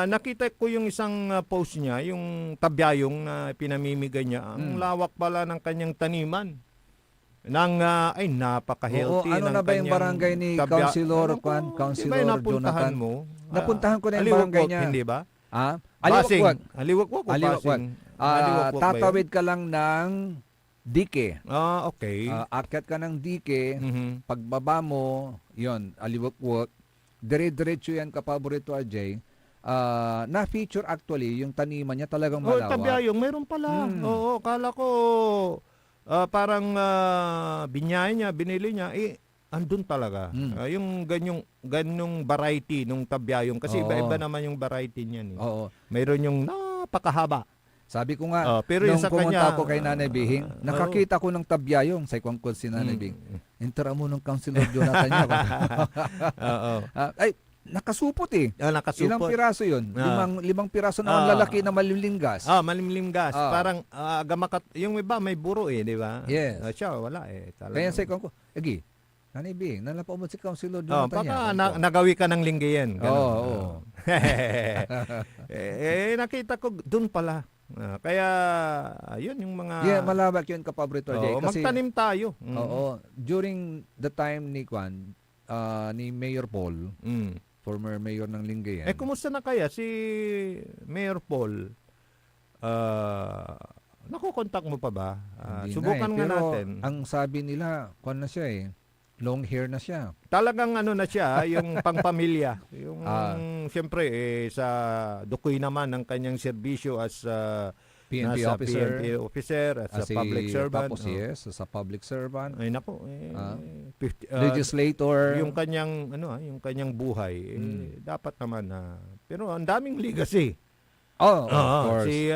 Nakita ko yung isang post niya, yung tabyayong na pinamimigay niya. Ang lawak pala ng kanyang taniman. ay napaka-healthy Oo, ano ng na ba yung kanyang barangay ni Councilor Councilor Jonathan? mo? Napuntahan ko na yung Aliwakwak, barangay niya. hindi ba? Aliwakwak. Aliwakwak o Aliwakwak. Pasing? Aliwakwak ba yun? Tatawid ka lang ng Dike. Okay. Akyat ka ng Dike, Mhm. pagbaba mo, yon Aliwakwak. Dire-diretso yan kapaborito RJ. Na-feature actually yung taniman niya talagang malawak. Tabyayong, meron pala. Oo, kala ko parang binyahe niya, binili niya, andun talaga. Yung ganyong variety nung tabyayong. Kasi Oo. iba-iba naman yung variety niyan. Oo. Mayroon yung napakahaba. Sabi ko nga, pero yung nung sa pumunta kanya, ko kay Nanay Bihing, nakakita ko ng tabyayong sa kwangkod si Nanay Bihing. Intera mo ng Councilor Jonathan niya. Oo. Ay, nakasupot eh. Nakasupot. Ilang piraso yun? Limang piraso na lalaki na malimlimgas. Malimlim gas. Parang yung iba may buro di ba? Yes. Siya, wala talagang. Kaya sa ko, Egi, Nanay Bihing, nalapaw mo si Councilor Jonathan baka niya. nagawi ka ng linggiyan. Oo. Nakita ko doon pala. Kaya, yun yung mga... Yeah, malawak yun kapaborito. Kasi, magtanim tayo. Oo. During the time ni ni Mayor Paul, former mayor ng Lingayen. Kumusta na kaya si Mayor Paul? Nakukontak mo pa ba? Subukan nga Pero natin. ang sabi nila, na siya long hair na siya. Talagang na siya, yung pangpamilya. Yung, siyempre, sa dukoy naman ng kanyang serbisyo as PNP nasa officer. PNP officer, as a public servant. Tapos yes, as a public servant. Ay nako, legislator. Yung kanyang yung kanyang buhay dapat naman pero ang daming legacy. Of course. Si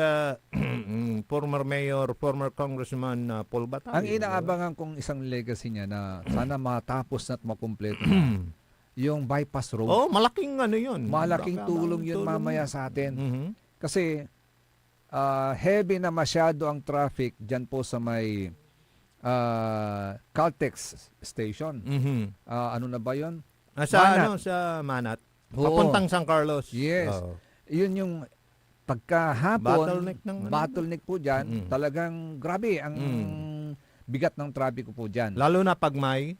former mayor, former congressman Paul Batay. Ang inaabangan kong isang legacy niya na sana matapos na't makumpleto na, yung bypass road. Malaking yun. Malaking tulong yun mamaya sa atin. Kasi heavy na masyado ang traffic dyan po sa may Caltex station. Ano na ba yun? Sa Manat. Papuntang San Carlos. Yes. Yun yung pagkahapon, bottleneck po dyan, talagang grabe ang bigat ng traffic po dyan. Lalo na pag may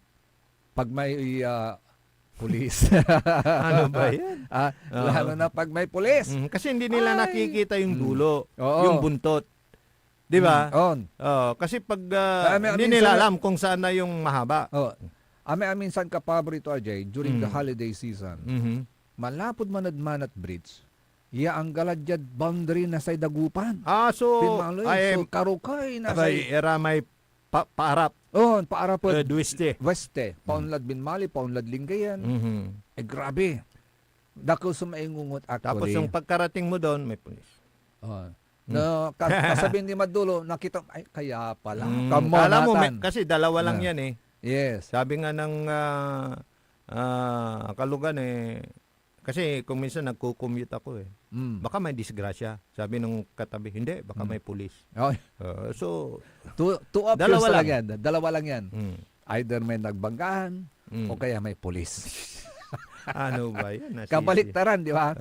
pulis. Ano ba yan? Lalo na pag may pulis. Kasi hindi nila nakikita yung dulo, yung buntot. Di ba? Kasi pag hindi nila alam kung saan na yung mahaba. Minsan kapaborito RJ, during the holiday season, malapod manad-manat bridge, ang galadyad boundary na sa dagupan. So karukay na era may paarap. Paarap po. Weste. Paunlad Binmali, paunlad Lingayen. Grabe. Dako sumaingungot actually. Tapos yung pagkarating mo doon, may pulis. Kasabihin ni Madulo, nakita, kaya pala. Alam mo, kasi dalawa lang yan Yes. Sabi nga ng Kalugan kasi kung minsan nagko-commute ako baka may disgrasya. Sabi nung katabi, hindi, baka may pulis. So, two options lang yan. Dalawa lang yan. Either may nagbanggahan o kaya may pulis. Ano ba yan? Kabaliktaran, di ba?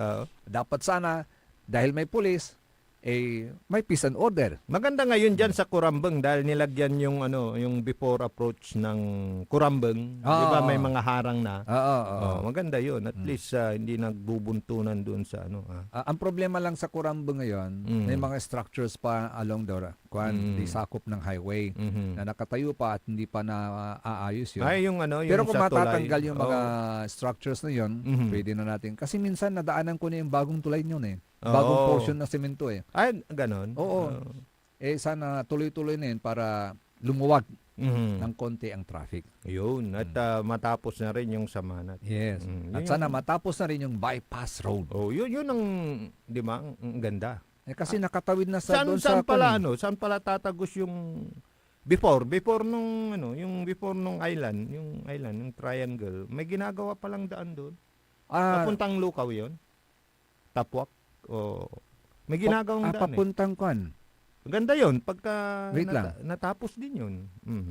Dapat sana, dahil may pulis, may peace and order. Maganda ngayon diyan sa Curambang dahil nilagyan yung yung before approach ng Curambang, 'di ba may mga harang na. Maganda 'yun. At least hindi nagbubuntunan doon sa Ang problema lang sa Curambang ngayon, may mga structures pa along the sakop ng highway na nakatayo pa at hindi pa naaayos 'yun. Yung pero kung sa matatanggal tulay, yung mga structures na 'yon, pwede na natin. Kasi minsan nadaanan ko na yung bagong tulay niyon bagong portion ng semento ganon. Oo. Sana tuloy-tuloy na yun para lumuwag ng konti ang traffic. Yun. At matapos na rin yung sa Manat. Yes. At sana matapos na rin yung bypass road. Yun ang, di ba, ang ganda. Kasi nakatawid na sa doon sa saan pala tatagos yung before nung before nung island, yung triangle, may ginagawa pa lang daan doon. Papuntang Lukaw yun. Tapwak. May ginagawang daan papuntang kan. Ganda yun pagka natapos din yun.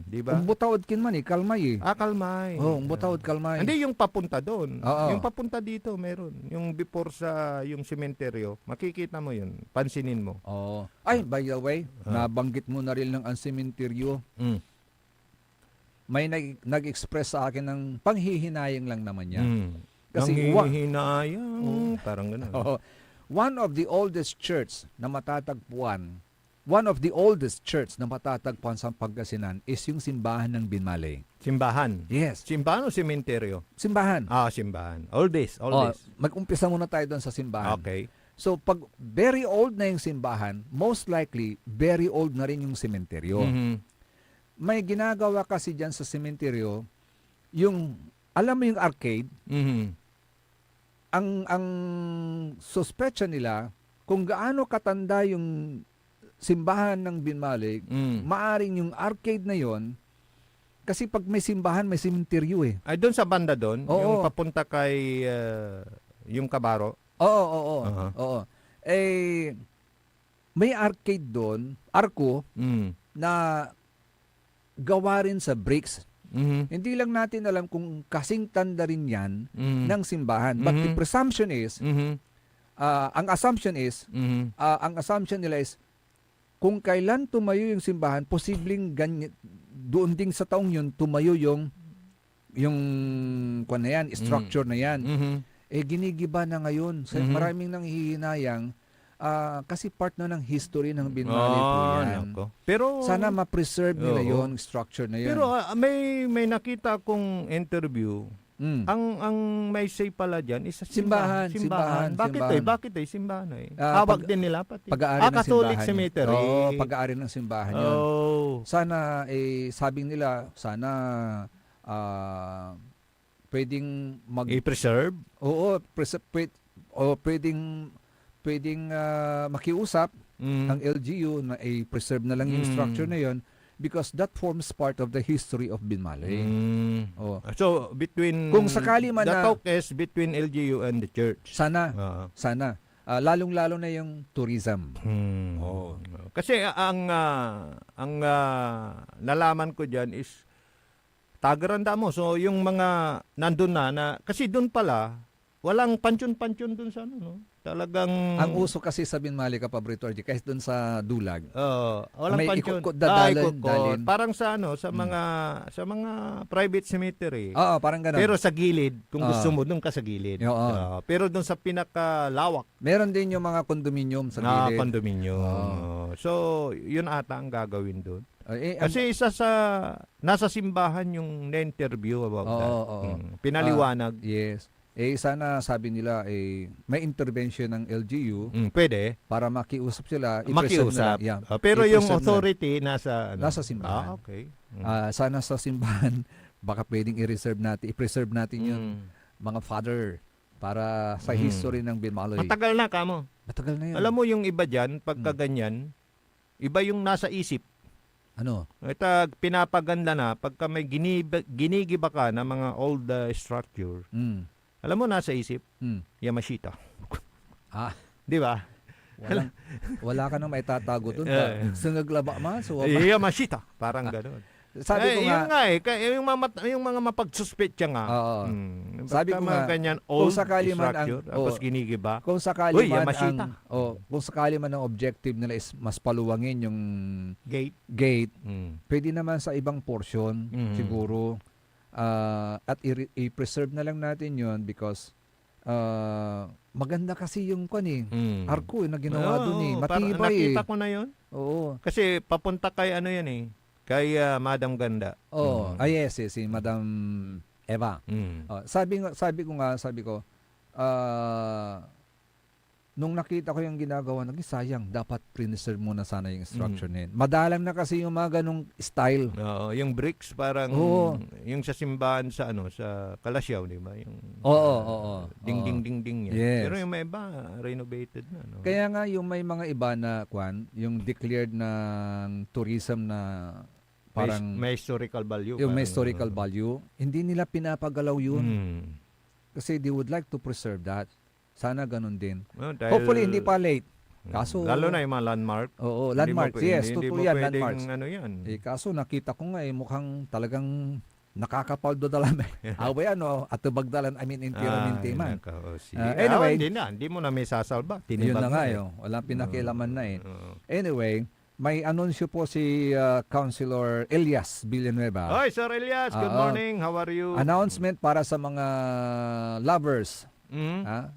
Di ba? Umbutawad kin man Kalmay Kalmay. Umbutawad Kalmay. Hindi yung papunta doon. Yung papunta dito meron. Yung before sa yung sementeryo, makikita mo yun. Pansinin mo. Ay, by the way, nabanggit mo na rin ng ang sementeryo. may nag-express sa akin ng panghihinayang lang naman niya. Kasi Kasi hinayang, parang gano'n. Oo. One of the oldest church na matatagpuan sa Pangasinan is yung simbahan ng Binmalay. Simbahan? Yes. Simbahan o sementeryo? Simbahan. Simbahan. Oldest. Mag-umpisa muna tayo doon sa simbahan. Okay. So, pag very old na yung simbahan, most likely, very old na rin yung sementeryo. May ginagawa kasi dyan sa sementeryo, yung, alam mo yung arcade, ang suspecha nila, kung gaano katanda yung simbahan ng Binmalig, maaring yung arcade na yon, kasi pag may simbahan, may sementeryo eh. Ay, doon sa banda doon? Oo. Yung papunta kay yung Kabaro? Oo. Eh, may arcade doon, arko, na gawa rin sa bricks. Hindi lang natin alam kung kasing tanda rin yan ng simbahan. But the presumption is, ang assumption nila is, kung kailan tumayo yung simbahan, posibleng ganyan, doon ding sa taong yun, tumayo yung kung na yan, structure na yan. Ginigiba na ngayon. So, maraming nanghihinayang, kasi part na ng history ng Binmalay po yan. Pero, sana ma-preserve nila yung structure na yun. Pero may nakita akong interview. Ang may say pala dyan is Simbahan. Bakit simbahan hawak din nila pati. Pag-aari ng Catholic simbahan. Cemetery. Pag-aari ng simbahan yun. Sana, sabi nila, sana pwedeng i-preserve? Oo, pwedeng makiusap ang LGU na i-preserve na lang yung structure na yon, because that forms part of the history of Binmalay. So, kung sakali man the na, talk is between LGU and the church. Sana. Lalong-lalo na yung tourism. Kasi ang nalaman ko dyan is Tagaranda mo. So, yung mga nandun na kasi doon pala, walang pansyon-pansyon doon sa ano, no? Talagang... Ang uso kasi sa Binmalay, Kapabrito RJ, kahit doon sa Dulag. Walang may pansyon. Dalin. Parang sa ano, sa mga private cemetery. Oo, parang gano'n. Pero sa gilid, kung gusto mo, doon ka sa gilid. Pero doon sa pinakalawak. Meron din yung mga condominium sa gilid. Condominium. So, yun ata ang gagawin doon. Kasi isa sa nasa simbahan yung na-interview about that. Pinaliwanag. Yes. Sana sabi nila may intervention ng LGU. Pwede. Para makiusap sila. Makiusap. Pero yung authority nasa simbahan. Okay. Sana sa simbahan baka pwedeng i-preserve natin yung mga father para sa history ng Binmalay. Matagal na kamo. Matagal na yun. Alam mo yung iba dyan, pagka ganyan, iba yung nasa isip. Ano? Ito, pinapaganda na pagka may ginigiba ka na mga old structure. Alam mo, nasa isip, Yamashita. Di ba? Wala ka nang maitatago doon. Sungaglaba ma. Yamashita. Parang gano'n. Sabi ko nga, yung mga mapagsuspetya nga. Sabi ko nga, ganyan old kung sakali man structure, tapos ginigiba. Kung sakali man ang objective nila is mas paluwangin yung gate, pwede naman sa ibang portion siguro, at i-preserve na lang natin yon because maganda kasi yung arko na ginawa doon matibay. Nakita ko na yon. Oo. Kasi papunta kay ano yan kay Madam Ganda. Yes, si Madam Eva. Sabi ko, nung nakita ko yung ginagawa, sayang, dapat preserve muna sana yung structure na yun. Madalang na kasi yung mga ganong style. Yung bricks parang yung sa simbahan sa Kalasyaw, di ba? Yung ding-ding-ding-ding yan. Yes. Pero yung may iba, renovated na. No? Kaya nga yung may mga iba na yung declared ng tourism na parang may historical value. Yung may historical value, hindi nila pinapagalaw yun. Kasi they would like to preserve that. Sana ganun din. Hopefully, hindi pa late. Kaso, lalo na yung mga landmark. Oo, landmark. Yes, totoo yan, landmarks. Ano yan. Kaso nakita ko nga mukhang talagang nakakapaldo dalam. Away atubagdalan, intiraminti man. Anyway, hindi mo na may sasalba. Yun na nga walang pinakialaman na Anyway, may anunsyo po si Councilor Elias Villanueva. Hoy, Sir Elias, good morning. How are you? Announcement para sa mga lovers.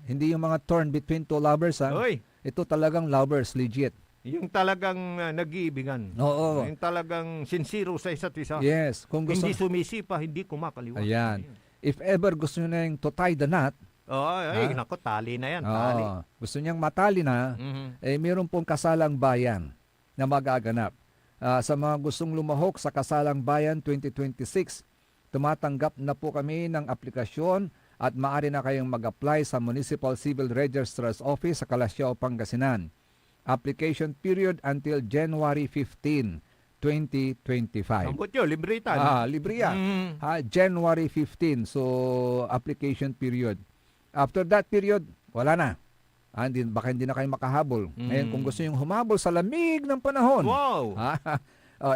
Hindi yung mga torn between two lovers. Hoy. Ito talagang lovers, legit. Yung talagang nag-iibigan. Oo. Yung talagang sincero sa isa't isa. Yes. Kung gusto, Hindi sumisipa, hindi kumakaliwa. ayan. If ever gusto nyo na yung to tie the knot, Nako, tali na yan. Tali. gusto niyang matali na, meron pong kasalang bayan na magaganap. Sa mga gustong lumahok sa Kasalang Bayan 2026, tumatanggap na po kami ng aplikasyon at maaari na kayong mag-apply sa Municipal Civil Registrar's Office sa Calasiao, Pangasinan. Application period until January 15, 2025. Sambot yun, libritan. Libre yan. January 15, so application period. After that period, wala na. Baka hindi na kayo makahabol. Ngayon, kung gusto yung humabol sa lamig ng panahon, wow!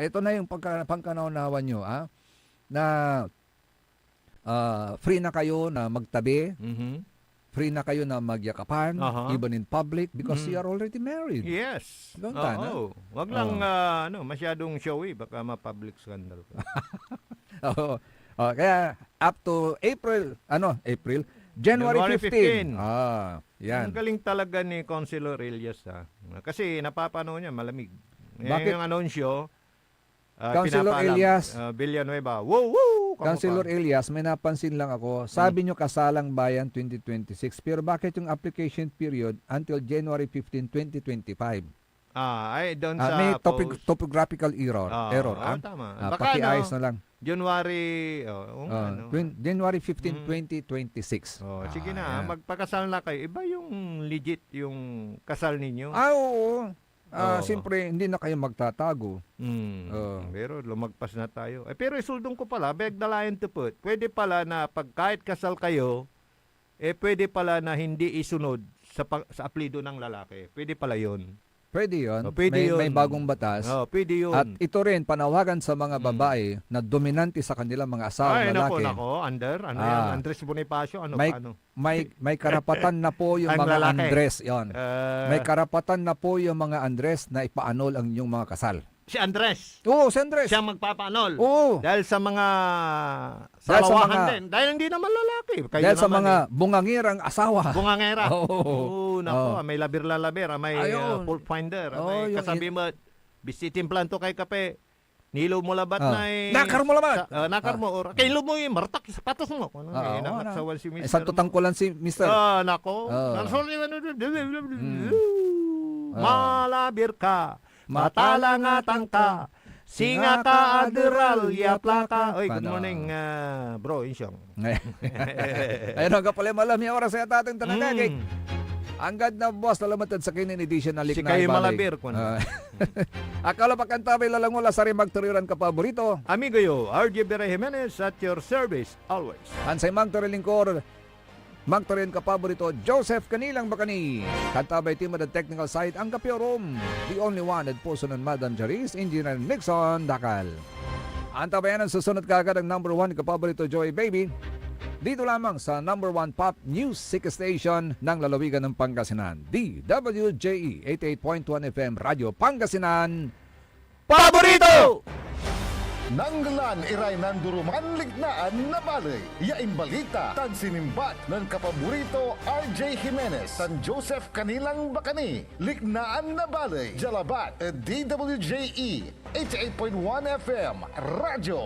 Ito na yung pangkanaunawan nyo, na free na kayo na magtabi, free na kayo na magyakapan, even in public, because you are already married. Yes. Wag lang masyadong showy, baka ma-public scandal. Kaya up to January 15. Yan. Ang galing talaga ni Councilor Elias. Kasi napapano niya, malamig. Bakit? Yung anunsyo, Councilor pinapaalam, Elias, Villanueva, woo! Councilor Elias, may napansin lang ako. Sabi nyo Kasalang Bayan 2026, pero bakit yung application period until January 15, 2025? Doon sa may post. topographical error. Tama. Pakiayos na lang. January, January 15, 2026. Sige na, Ayan. magpakasal na kayo. Iba yung legit yung kasal ninyo. Oo. Siyempre, hindi na kayo magtatago. Pero lumagpas na tayo. Pero isuldong ko pala, beg the lion to put. Pwede pala na pag kahit kasal kayo, pwede pala na hindi isunod sa apelido ng lalaki. Pwede pala yun. Pwede yun. Pwede yun. May bagong batas. Pwede yun. At ito rin, panawagan sa mga babae na dominante sa kanilang mga asawang lalaki. Nako, yan? Andres Bonifacio, paano? May karapatan na po yung Ang mga lalaki. Andres. Yon. May karapatan na po yung mga Andres na ipaanol ang inyong mga kasal. Si Andres. Oo, si Andres. Siya magpapaanol. Oo. Dahil sa mga Dahil sa salawahan mga- din. Dahil hindi naman lalaki. Kayo Dahil sa naman mga bungangirang asawa. Bungangera. Oo. Nako, may labir-labir, may Ayun. fault finder, Oo, may yung kasabi mo, bisitin planto kay kape, nilo mo labat na Nakar mo labat. Nakar mo, or kailo mo martak, sapatos mo. Nakaksawan si Mr. Isang tutangkulan si Mr. Nako. Malabir ka, matalangatang ka, singa ka, adiral, yapla ka. Oy, good morning, bro, Insyong. Ayun ang kapalay malam yung oras sa ating tanagagig. Ang ganda boss, nalamatad sa kinin edition na Si Liknay kayo Balay. malabir ko na. Akala pa kantabay lalangula sa rin magturiran ka paborito. Amigo yo, RJ Bere Jimenez at your service always. Ansay magturilingkor, magturin ka paborito, Joseph Kanilang Bakani. Kantabay team at the technical side, ang Kapiorom. The only one at puso ng Madam Jaris, Engineer Nixon Dakal. Antabayan ang susunod kagad ang number 1 kapaborito, Joy Baby. Dito lamang sa number 1 pop music station ng lalawigan ng Pangasinan, DWJE 88.1 FM Radio Pangasinan. Paborito! Nanglan iray nanduruman lignaan na balay. Yain balita, tan sinimbat ng kapaborito RJ Jimenez, San Joseph Kanilang Bakani. Lignaan na balay. Jalabat, DWJE 88.1 FM Radio